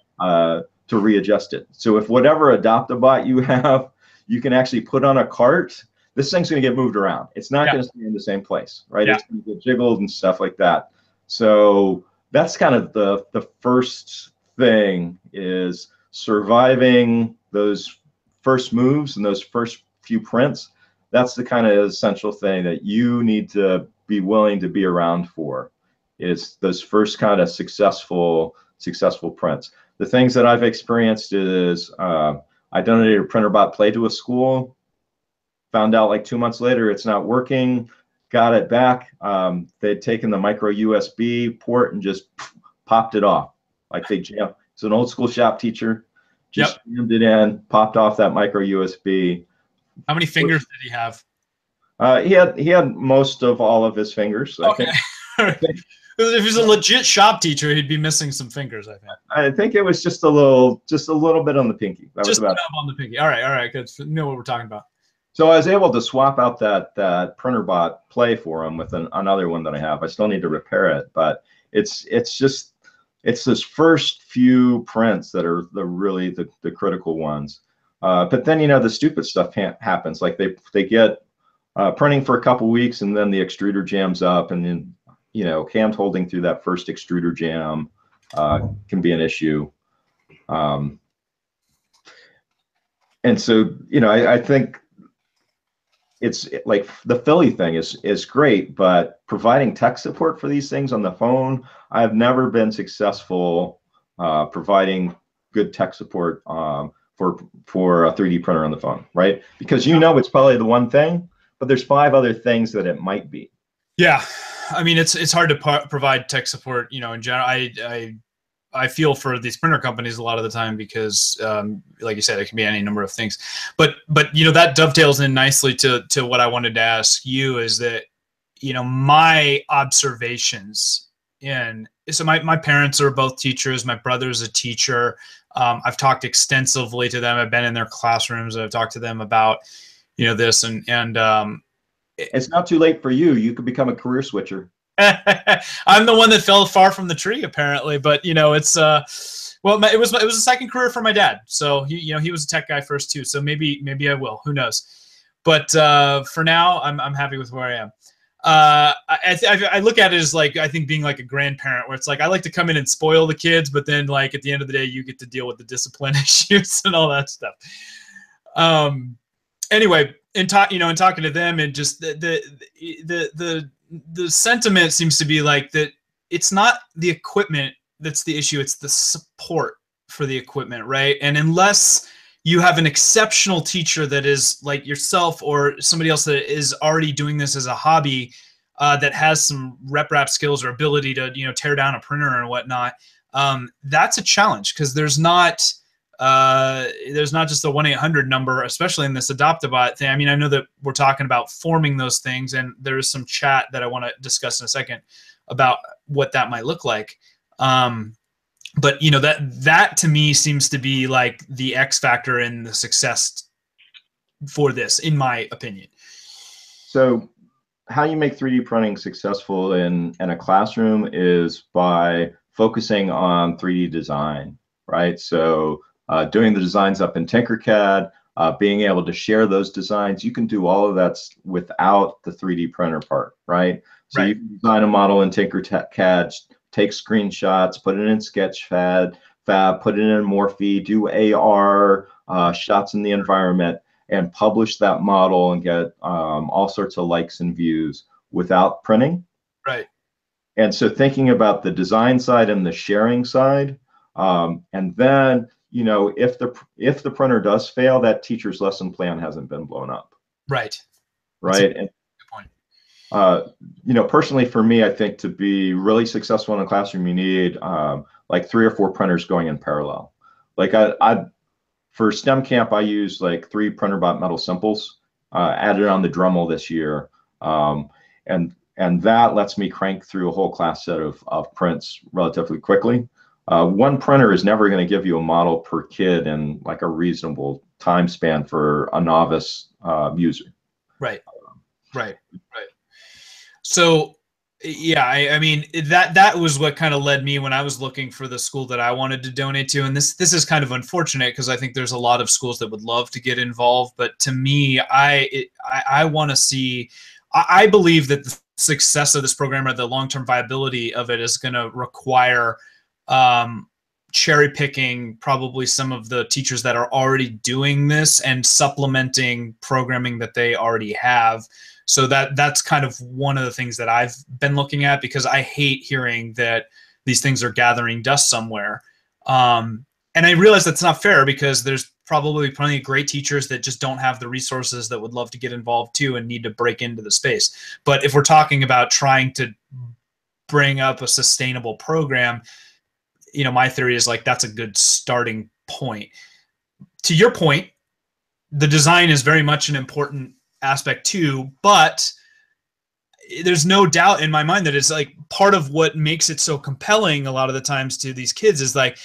readjust it. So if whatever Adopt-A-Bot you have, you can actually put on a cart, this thing's going to get moved around. It's not going to stay in the same place, right? It's going to get jiggled and stuff like that. So that's kind of the first thing, is surviving those first moves and those first few prints. That's the kind of essential thing that you need to be willing to be around for, is those first kind of successful prints. The things that I've experienced is I donated a PrintrBot Play to a school, found out like 2 months later it's not working, got it back. They'd taken the micro USB port and just popped it off. Like they jammed. It's an old school shop teacher, just jammed it in, popped off that micro USB.
How many fingers did he have?
He had most of all of his fingers.
Okay. I think. If he's a legit shop teacher, he'd be missing some fingers, I think.
I think it was just a little bit on the pinky. That
just
was about
on the pinky. All right, good. You know what we're talking about.
So I was able to swap out that PrintrBot Play for him with another one that I have. I still need to repair it, but it's those first few prints that are really the critical ones. But then, you know, the stupid stuff happens. Like they get printing for a couple weeks, and then the extruder jams up, and then, you know, hand holding through that first extruder jam can be an issue. And so, you know, I think it's like the Philly thing is great, but providing tech support for these things on the phone, I've never been successful providing good tech support for a 3D printer on the phone, right? Because you know it's probably the one thing, but there's 5 other things that it might be.
Yeah, I mean, it's hard to provide tech support, you know, in general. I feel for these printer companies a lot of the time because, like you said, it can be any number of things. But you know, that dovetails in nicely to what I wanted to ask you, is that, you know, my observations so my parents are both teachers. My brother's a teacher. I've talked extensively to them. I've been in their classrooms. I've talked to them about, you know, this and
it's not too late for you. You could become a career switcher.
I'm the one that fell far from the tree, apparently. But you know, it's well, it was a second career for my dad. So he was a tech guy first too. So maybe I will. Who knows? But for now, I'm happy with where I am. I look at it as, like, I think being like a grandparent, where it's like I like to come in and spoil the kids, but then, like, at the end of the day, you get to deal with the discipline issues and all that stuff. Anyway, in talking to them, and just the sentiment seems to be like that it's not the equipment that's the issue, it's the support for the equipment, right? And unless you have an exceptional teacher that is like yourself or somebody else that is already doing this as a hobby, that has some rep skills or ability to, you know, tear down a printer and whatnot, that's a challenge, because there's not just a 1-800 number, especially in this Adopt-A-Bot thing. I mean, I know that we're talking about forming those things, and there is some chat that I want to discuss in a second about what that might look like. But you know, that to me seems to be like the X factor in the success for this, in my opinion.
So how you make 3D printing successful in a classroom is by focusing on 3D design, right? So doing the designs up in Tinkercad, being able to share those designs. You can do all of that without the 3D printer part, right? So you can design a model in Tinkercad, take screenshots, put it in Sketchfab, put it in Morphe, do AR shots in the environment, and publish that model and get all sorts of likes and views without printing.
Right.
And so thinking about the design side and the sharing side, and then, you know, if the printer does fail, that teacher's lesson plan hasn't been blown up.
Right.
Right.
Good point.
Personally for me, I think to be really successful in a classroom, you need like 3 or 4 printers going in parallel. Like for STEM camp, I use like 3 PrintrBot metal simples added on the Dremel this year. And that lets me crank through a whole class set of prints relatively quickly. One printer is never going to give you a model per kid in like a reasonable time span for a novice user.
Right. So yeah, I mean that was what kind of led me when I was looking for the school that I wanted to donate to, and this is kind of unfortunate because I think there's a lot of schools that would love to get involved, but to me, I want to see. I believe that the success of this program or the long-term viability of it is going to require cherry picking probably some of the teachers that are already doing this and supplementing programming that they already have. So that's kind of one of the things that I've been looking at, because I hate hearing that these things are gathering dust somewhere. And I realize that's not fair, because there's probably plenty of great teachers that just don't have the resources that would love to get involved too and need to break into the space. But if we're talking about trying to bring up a sustainable program, my theory is like that's a good starting point. To your point, the design is very much an important aspect too, but there's no doubt in my mind that it's like part of what makes it so compelling a lot of the times to these kids is like,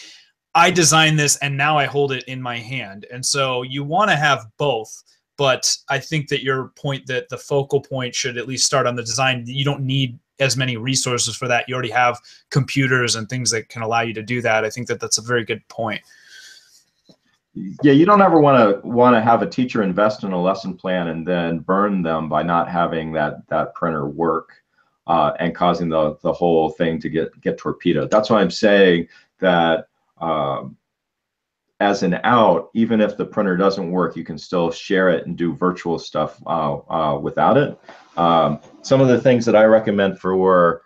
I designed this and now I hold it in my hand. And so you want to have both, but I think that your point that the focal point should at least start on the design. You don't need as many resources for that. You already have computers and things that can allow you to do that. I think that that's a very good point.
Yeah, you don't ever want to have a teacher invest in a lesson plan and then burn them by not having that printer work and causing the whole thing to get torpedoed. That's why I'm saying that as an out, even if the printer doesn't work, you can still share it and do virtual stuff without it. Some of the things that I recommend for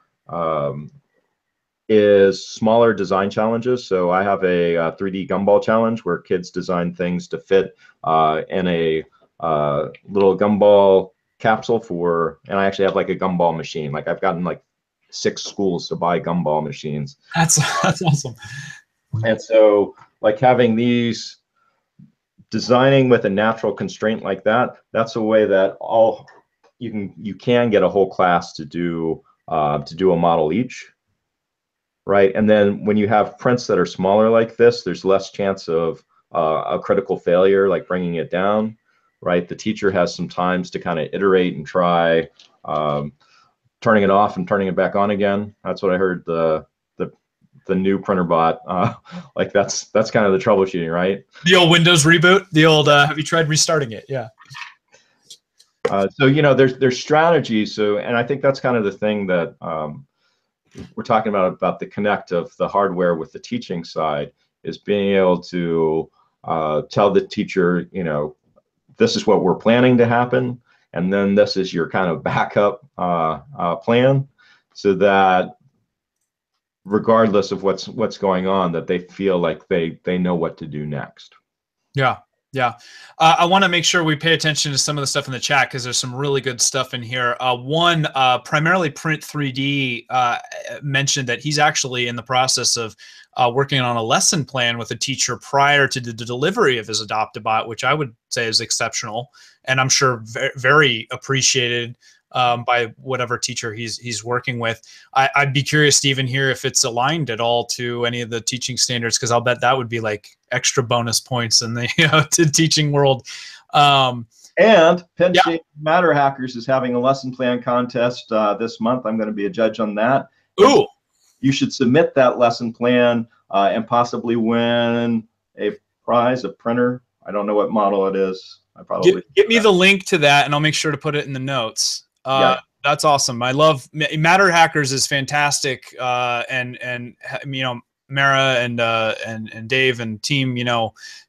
is smaller design challenges. So I have a 3D gumball challenge where kids design things to fit in a little gumball capsule and I actually have like a gumball machine. Like I've gotten like 6 schools to buy gumball machines.
That's awesome.
And so like having these, designing with a natural constraint like that, that's a way that you can get a whole class to do a model each. Right, and then when you have prints that are smaller like this, there's less chance of a critical failure, like bringing it down. Right, the teacher has some times to kind of iterate and try turning it off and turning it back on again. That's what I heard the new PrintrBot. Like that's kind of the troubleshooting, right?
The old Windows reboot. The old have you tried restarting it? Yeah.
So there's strategies. So, and I think that's kind of the thing that we're talking about the connect of the hardware with the teaching side, is being able to tell the teacher, this is what we're planning to happen, and then this is your kind of backup plan, so that regardless of what's going on, that they feel like they know what to do next.
Yeah. I want to make sure we pay attention to some of the stuff in the chat, because there's some really good stuff in here. One, primarily Print3D mentioned that he's actually in the process of working on a lesson plan with a teacher prior to the delivery of his Adopt-A-Bot, which I would say is exceptional, and I'm sure very appreciated by whatever teacher he's working with. I'd be curious to even hear if it's aligned at all to any of the teaching standards, because I'll bet that would be like extra bonus points in the to teaching world. And
Penn State Matter Hackers is having a lesson plan contest this month. I'm going to be a judge on that.
Ooh.
You should submit that lesson plan and possibly win a prize, a printer. I don't know what model it is. I probably
get me the link to that, and I'll make sure to put it in the notes. That's awesome. I love Matter Hackers is fantastic, and Mara and Dave and team,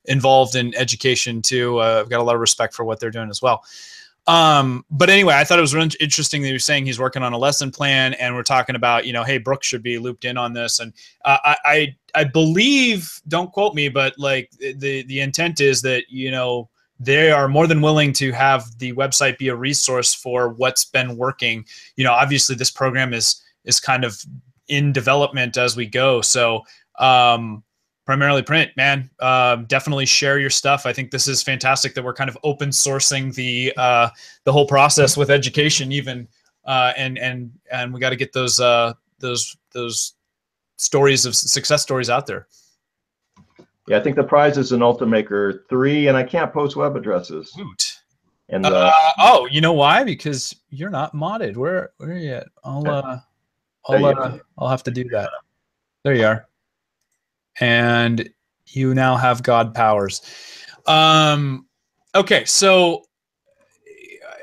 involved in education too. I've got a lot of respect for what they're doing as well. But anyway, I thought it was really interesting that he was saying he's working on a lesson plan, and we're talking about, hey, Brooke should be looped in on this. And I believe, don't quote me, but like the intent is that, they are more than willing to have the website be a resource for what's been working. You know, obviously this program is kind of in development as we go. So primarily print, man, definitely share your stuff. I think this is fantastic that we're kind of open sourcing the whole process with education even. And we got to get those stories of success stories out there.
Yeah, I think the prize is an Ultimaker 3, and I can't post web addresses.
Hoot.
And
oh, you know why? Because you're not modded. Where are you at? I'll have to do that. There you are. And you now have God powers. Okay, so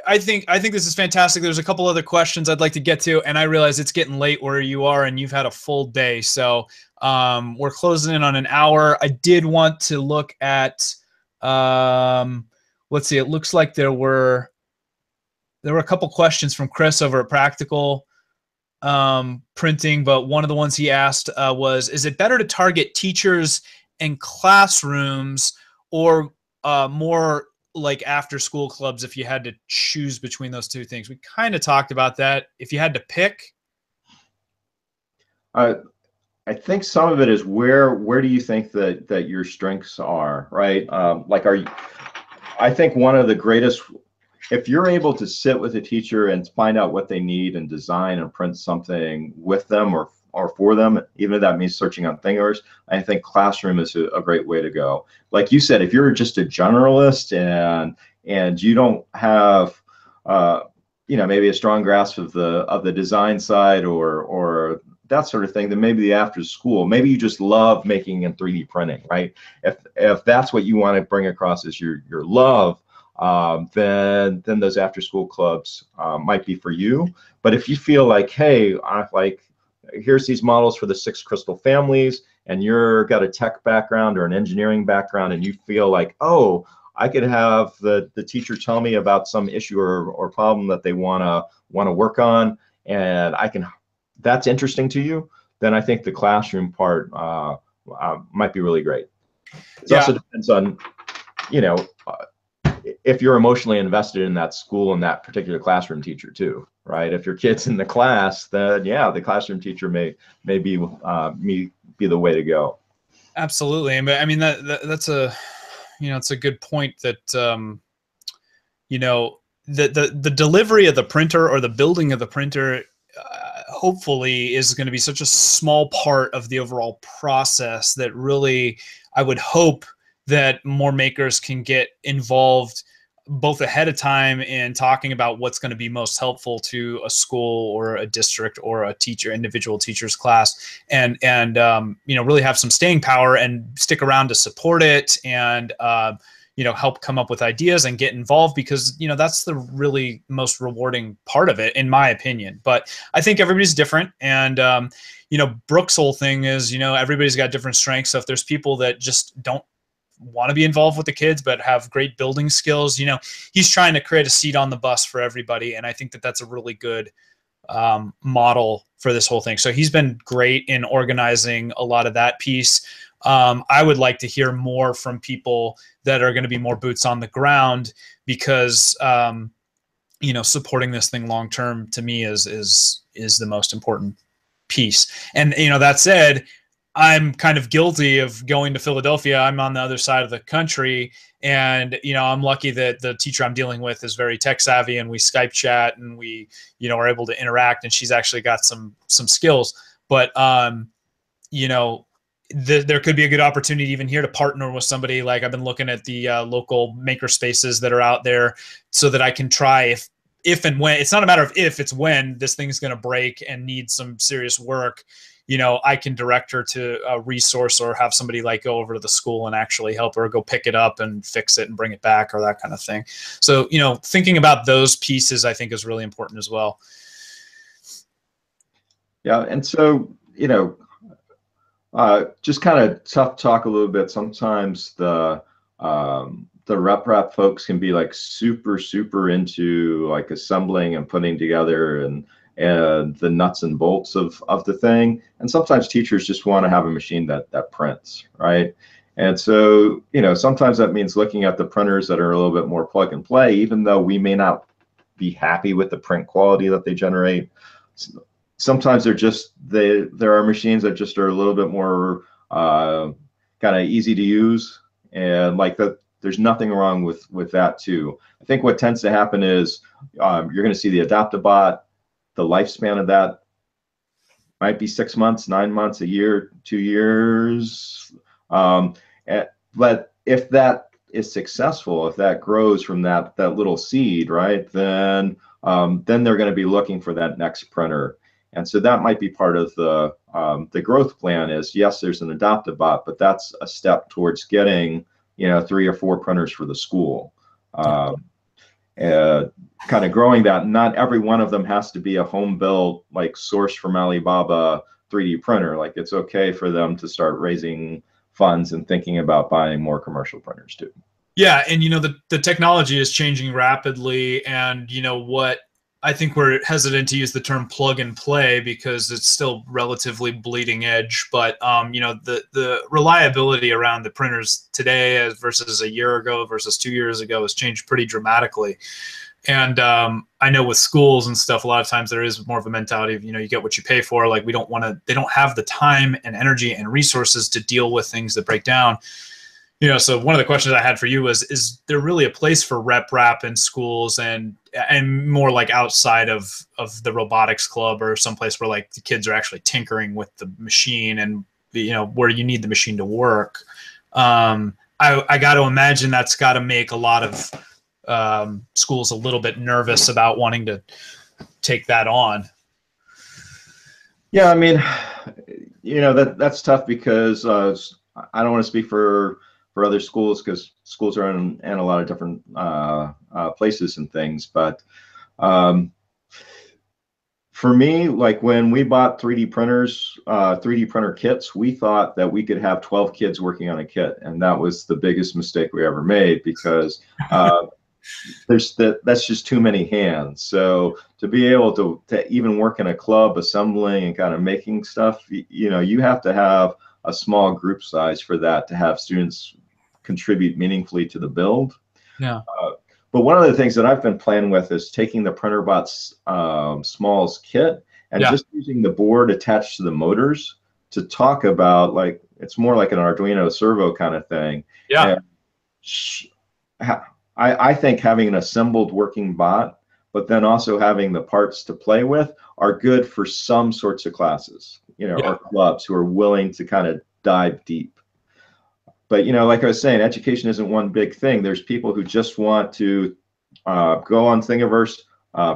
I think this is fantastic. There's a couple other questions I'd like to get to, and I realize it's getting late where you are, and you've had a full day. So we're closing in on an hour. I did want to look at, let's see. It looks like there were a couple questions from Chris over at Practical Printing, but one of the ones he asked was, is it better to target teachers and classrooms, or more like after school clubs if you had to choose between those two things? We kind of talked about that. If you had to pick,
I think some of it is where do you think that your strengths are, right? I think one of the greatest, if you're able to sit with a teacher and find out what they need and design and print something with them or for them, even if that means searching on Thingiverse, I think classroom is a great way to go. Like you said, if you're just a generalist and you don't have maybe a strong grasp of the design side or that sort of thing, then maybe the after school, maybe you just love making and 3D printing, right? If that's what you want to bring across as your love, then those after school clubs might be for you. But if you feel like, hey, here's these models for the 6 crystal families, and you're got a tech background or an engineering background, and you feel like, oh, I could have the teacher tell me about some issue or problem that they want to work on, and that's interesting to you, then I think the classroom part might be really great. It also depends on, if you're emotionally invested in that school and that particular classroom teacher too, right? If your kid's in the class, then yeah, the classroom teacher may be the way to go.
Absolutely. I mean, that's a, it's a good point that, the delivery of the printer or the building of the printer, hopefully is going to be such a small part of the overall process that really, I would hope that more makers can get involved both ahead of time in talking about what's going to be most helpful to a school or a district or a individual teacher's class, and really have some staying power and stick around to support it, and help come up with ideas and get involved, because that's the really most rewarding part of it, in my opinion. But I think everybody's different, and Brooke's whole thing is everybody's got different strengths. So if there's people that just don't want to be involved with the kids but have great building skills, he's trying to create a seat on the bus for everybody, and I think that that's a really good model for this whole thing. So he's been great in organizing a lot of that piece. I would like to hear more from people that are going to be more boots on the ground, because supporting this thing long term to me is the most important piece. And that said, I'm kind of guilty of going to Philadelphia. I'm on the other side of the country, and I'm lucky that the teacher I'm dealing with is very tech savvy, and we Skype chat, and we are able to interact, and she's actually got some skills. But there could be a good opportunity even here to partner with somebody. Like, I've been looking at the local maker spaces that are out there, so that I can try, if and when, it's not a matter of if, it's when this thing's going to break and need some serious work, I can direct her to a resource, or have somebody go over to the school and actually help her go pick it up and fix it and bring it back, or that kind of thing. So, thinking about those pieces, I think, is really important as well.
Yeah. And so, just kind of tough talk a little bit. Sometimes the rep folks can be super into assembling and putting together and the nuts and bolts of the thing. And sometimes teachers just want to have a machine that prints, right? And so, sometimes that means looking at the printers that are a little bit more plug and play, even though we may not be happy with the print quality that they generate. Sometimes there are machines that just are a little bit more kind of easy to use, and like that. There's nothing wrong with that too. I think what tends to happen is you're going to see the Adopt-A-Bot. The lifespan of that might be 6 months, 9 months, a year, 2 years. But if that is successful, if that grows from that little seed, right, then they're going to be looking for that next printer. And so that might be part of the growth plan. Is yes, there's an Adopt-A-Bot, but that's a step towards getting 3 or 4 printers for the school. Kind of growing that. Not every one of them has to be a home built, like sourced from Alibaba 3D printer. Like it's okay for them to start raising funds and thinking about buying more commercial printers too.
Yeah, and the technology is changing rapidly, and what I think we're hesitant to use the term plug and play because it's still relatively bleeding edge, but the reliability around the printers today versus a year ago versus 2 years ago has changed pretty dramatically. And I know with schools and stuff, a lot of times there is more of a mentality of, you get what you pay for. Like they don't have the time and energy and resources to deal with things that break down. So one of the questions I had for you was, is there really a place for rep rap in schools and more like outside of the robotics club or someplace where like the kids are actually tinkering with the machine and, where you need the machine to work? I got to imagine that's got to make a lot of schools a little bit nervous about wanting to take that on.
Yeah, I mean, that's tough because I don't want to speak for other schools because schools are in a lot of different places and things. But for me, like when we bought 3D printers, 3D printer kits, we thought that we could have 12 kids working on a kit. And that was the biggest mistake we ever made because that's just too many hands. So to be able to even work in a club assembling and kind of making stuff, you have to have a small group size for that to have students contribute meaningfully to the build.
Yeah.
But one of the things that I've been playing with is taking the PrintrBot Smalls kit and just using the board attached to the motors to talk about, like, it's more like an Arduino servo kind of thing.
Yeah.
And I think having an assembled working bot, but then also having the parts to play with are good for some sorts of classes, or clubs who are willing to kind of dive deep. But, like I was saying, education isn't one big thing. There's people who just want to go on Thingiverse,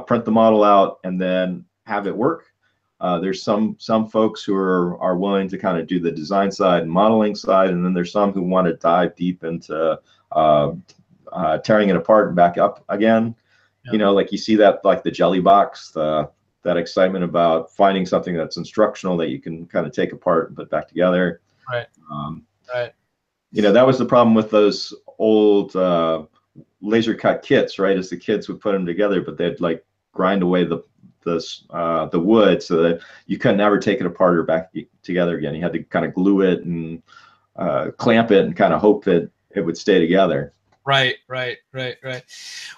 print the model out, and then have it work. There's some folks who are willing to kind of do the design side and modeling side, and then there's some who want to dive deep into tearing it apart and back up again. Yeah. Like you see that, like the jelly box, that excitement about finding something that's instructional that you can kind of take apart and put back together.
Right. Right.
That was the problem with those old laser cut kits, right? As the kids would put them together, but they'd like grind away the wood so that you couldn't ever take it apart or back together again. You had to kind of glue it and clamp it and kind of hope that it would stay together.
Right.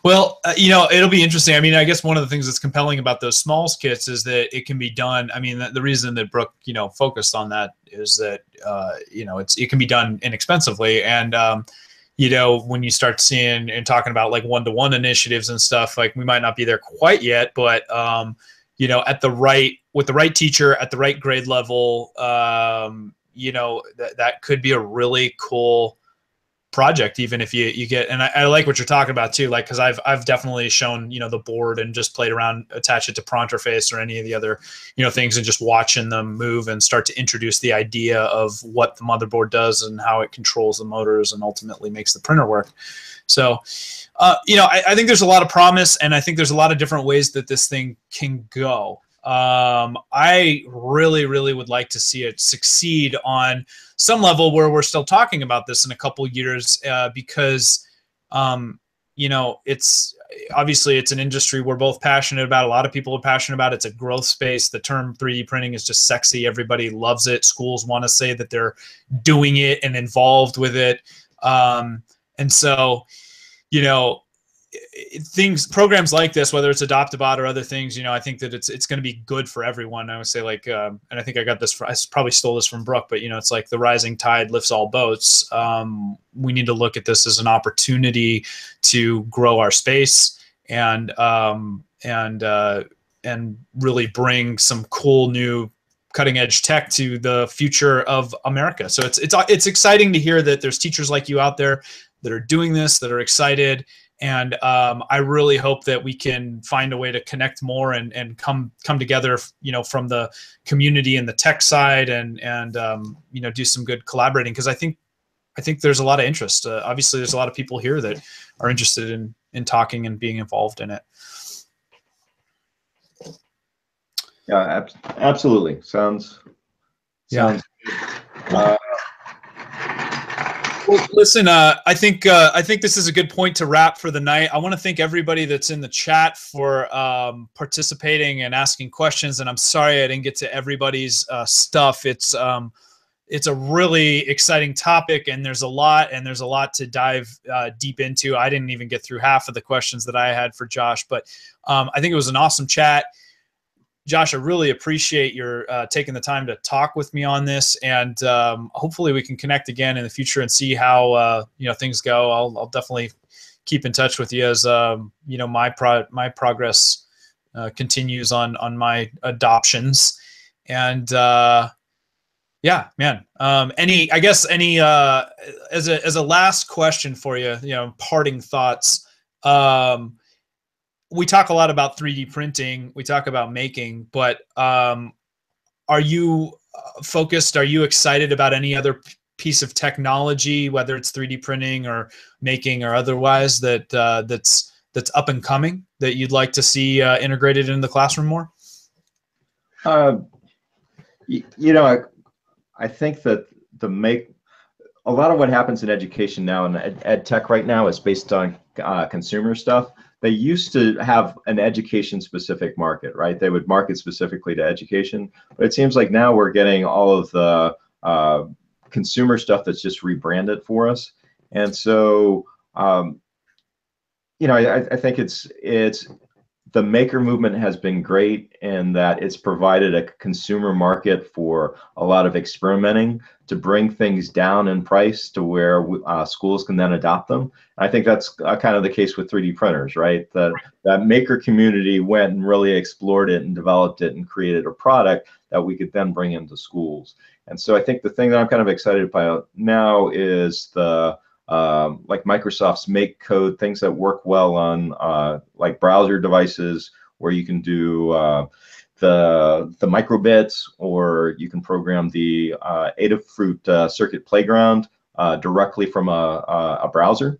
Well, it'll be interesting. I mean, I guess one of the things that's compelling about those Smalls kits is that it can be done. I mean, the reason that Brooke, focused on that is that, it can be done inexpensively. And, when you start seeing and talking about like one-to-one initiatives and stuff, like we might not be there quite yet, but, with the right teacher at the right grade level, that could be a really cool project, even if you get, and I like what you're talking about too, like, because I've definitely shown the board and just played around, attach it to Pronterface or any of the other things, and just watching them move and start to introduce the idea of what the motherboard does and how it controls the motors and ultimately makes the printer work. So I think there's a lot of promise, and I think there's a lot of different ways that this thing can go. I really would like to see it succeed on some level where we're still talking about this in a couple years, because you know, it's obviously it's an industry we're both passionate about. A lot of people are passionate about it. It's a growth space. The term 3D printing is just sexy. Everybody loves it. Schools want to say that they're doing it and involved with it. And so, you know, programs like this, whether it's Adopt-A-Bot or other things, you know, I think that it's going to be good for everyone. I would say, like, and I think I got this I probably stole this from Brooke, but, you know, it's like the rising tide lifts all boats. We need to look at this as an opportunity to grow our space and really bring some cool new cutting edge tech to the future of America. So it's exciting to hear that there's teachers like you out there that are doing this, that are excited. And I really hope that we can find a way to connect more and come together, you know, from the community and the tech side, and you know, do some good collaborating, because I think there's a lot of interest. Obviously, there's a lot of people here that are interested in talking and being involved in it.
Yeah, absolutely. Sounds.
Well, listen, I think this is a good point to wrap for the night. I want to thank everybody that's in the chat for participating and asking questions. And I'm sorry I didn't get to everybody's stuff. It's a really exciting topic, and there's a lot to dive deep into. I didn't even get through half of the questions that I had for Josh, but I think it was an awesome chat. Josh, I really appreciate your taking the time to talk with me on this, and hopefully we can connect again in the future and see how you know, things go. I'll definitely keep in touch with you as you know, my progress continues on my adoptions. And yeah, man. I guess any as a last question for you, you know, parting thoughts. We talk a lot about 3D printing. We talk about making, but are you focused? Are you excited about any other piece of technology, whether it's 3D printing or making or otherwise, that's up and coming that you'd like to see integrated into the classroom more?
You know, I think that a lot of what happens in education now and ed tech right now is based on consumer stuff. They used to have an education-specific market, right? They would market specifically to education, but it seems like now we're getting all of the consumer stuff that's just rebranded for us. And so, you know, I think it's the maker movement has been great in that it's provided a consumer market for a lot of experimenting to bring things down in price to where schools can then adopt them. I think that's kind of the case with 3D printers, right? That maker community went and really explored it and developed it and created a product that we could then bring into schools. And so I think the thing that I'm kind of excited about now is the like Microsoft's Make code, things that work well on like browser devices, where you can do the microbits, or you can program the Adafruit Circuit Playground directly from a browser,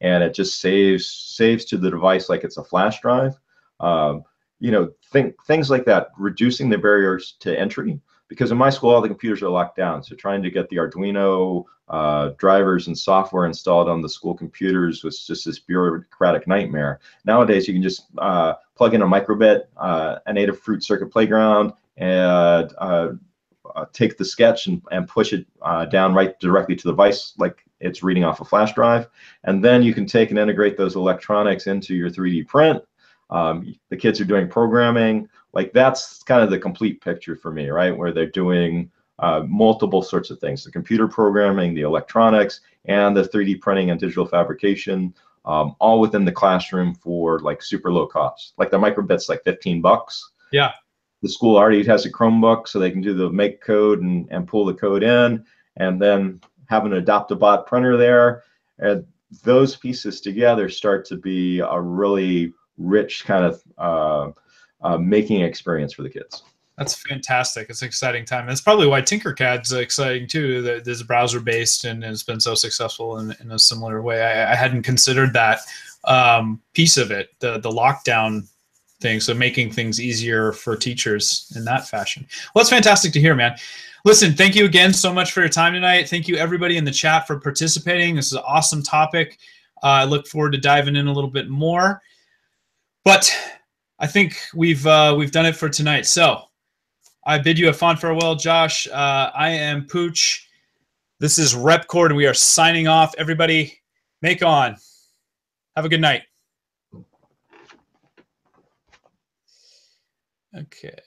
and it just saves to the device like it's a flash drive. You know, things like that, reducing the barriers to entry. Because in my school, all the computers are locked down. So trying to get the Arduino drivers and software installed on the school computers was just this bureaucratic nightmare. Nowadays, you can just plug in a microbit, an Adafruit Circuit Playground, and take the sketch and push it down right directly to the device like it's reading off a flash drive. And then you can take and integrate those electronics into your 3D print. The kids are doing programming. Like, that's kind of the complete picture for me, right? Where they're doing multiple sorts of things: the computer programming, the electronics, and the 3D printing and digital fabrication, all within the classroom for like super low cost. Like the microbit's like $15.
Yeah.
The school already has a Chromebook, so they can do the Make code and pull the code in, and then have an Adopt-A-Bot printer there. And those pieces together start to be a really rich kind of making experience for the kids. That's
fantastic. It's an exciting time. That's probably why Tinkercad's exciting too. That is browser based and has been so successful in a similar way. I hadn't considered that piece of it, the lockdown thing. So making things easier for teachers in that fashion. Well, it's fantastic to hear, man. Listen, thank you again so much for your time tonight. Thank you everybody in the chat for participating. This is an awesome topic. I look forward to diving in a little bit more. But I think we've done it for tonight. So I bid you a fond farewell, Josh. I am Pooch. This is Repcord, and we are signing off. Everybody, make on. Have a good night. Okay.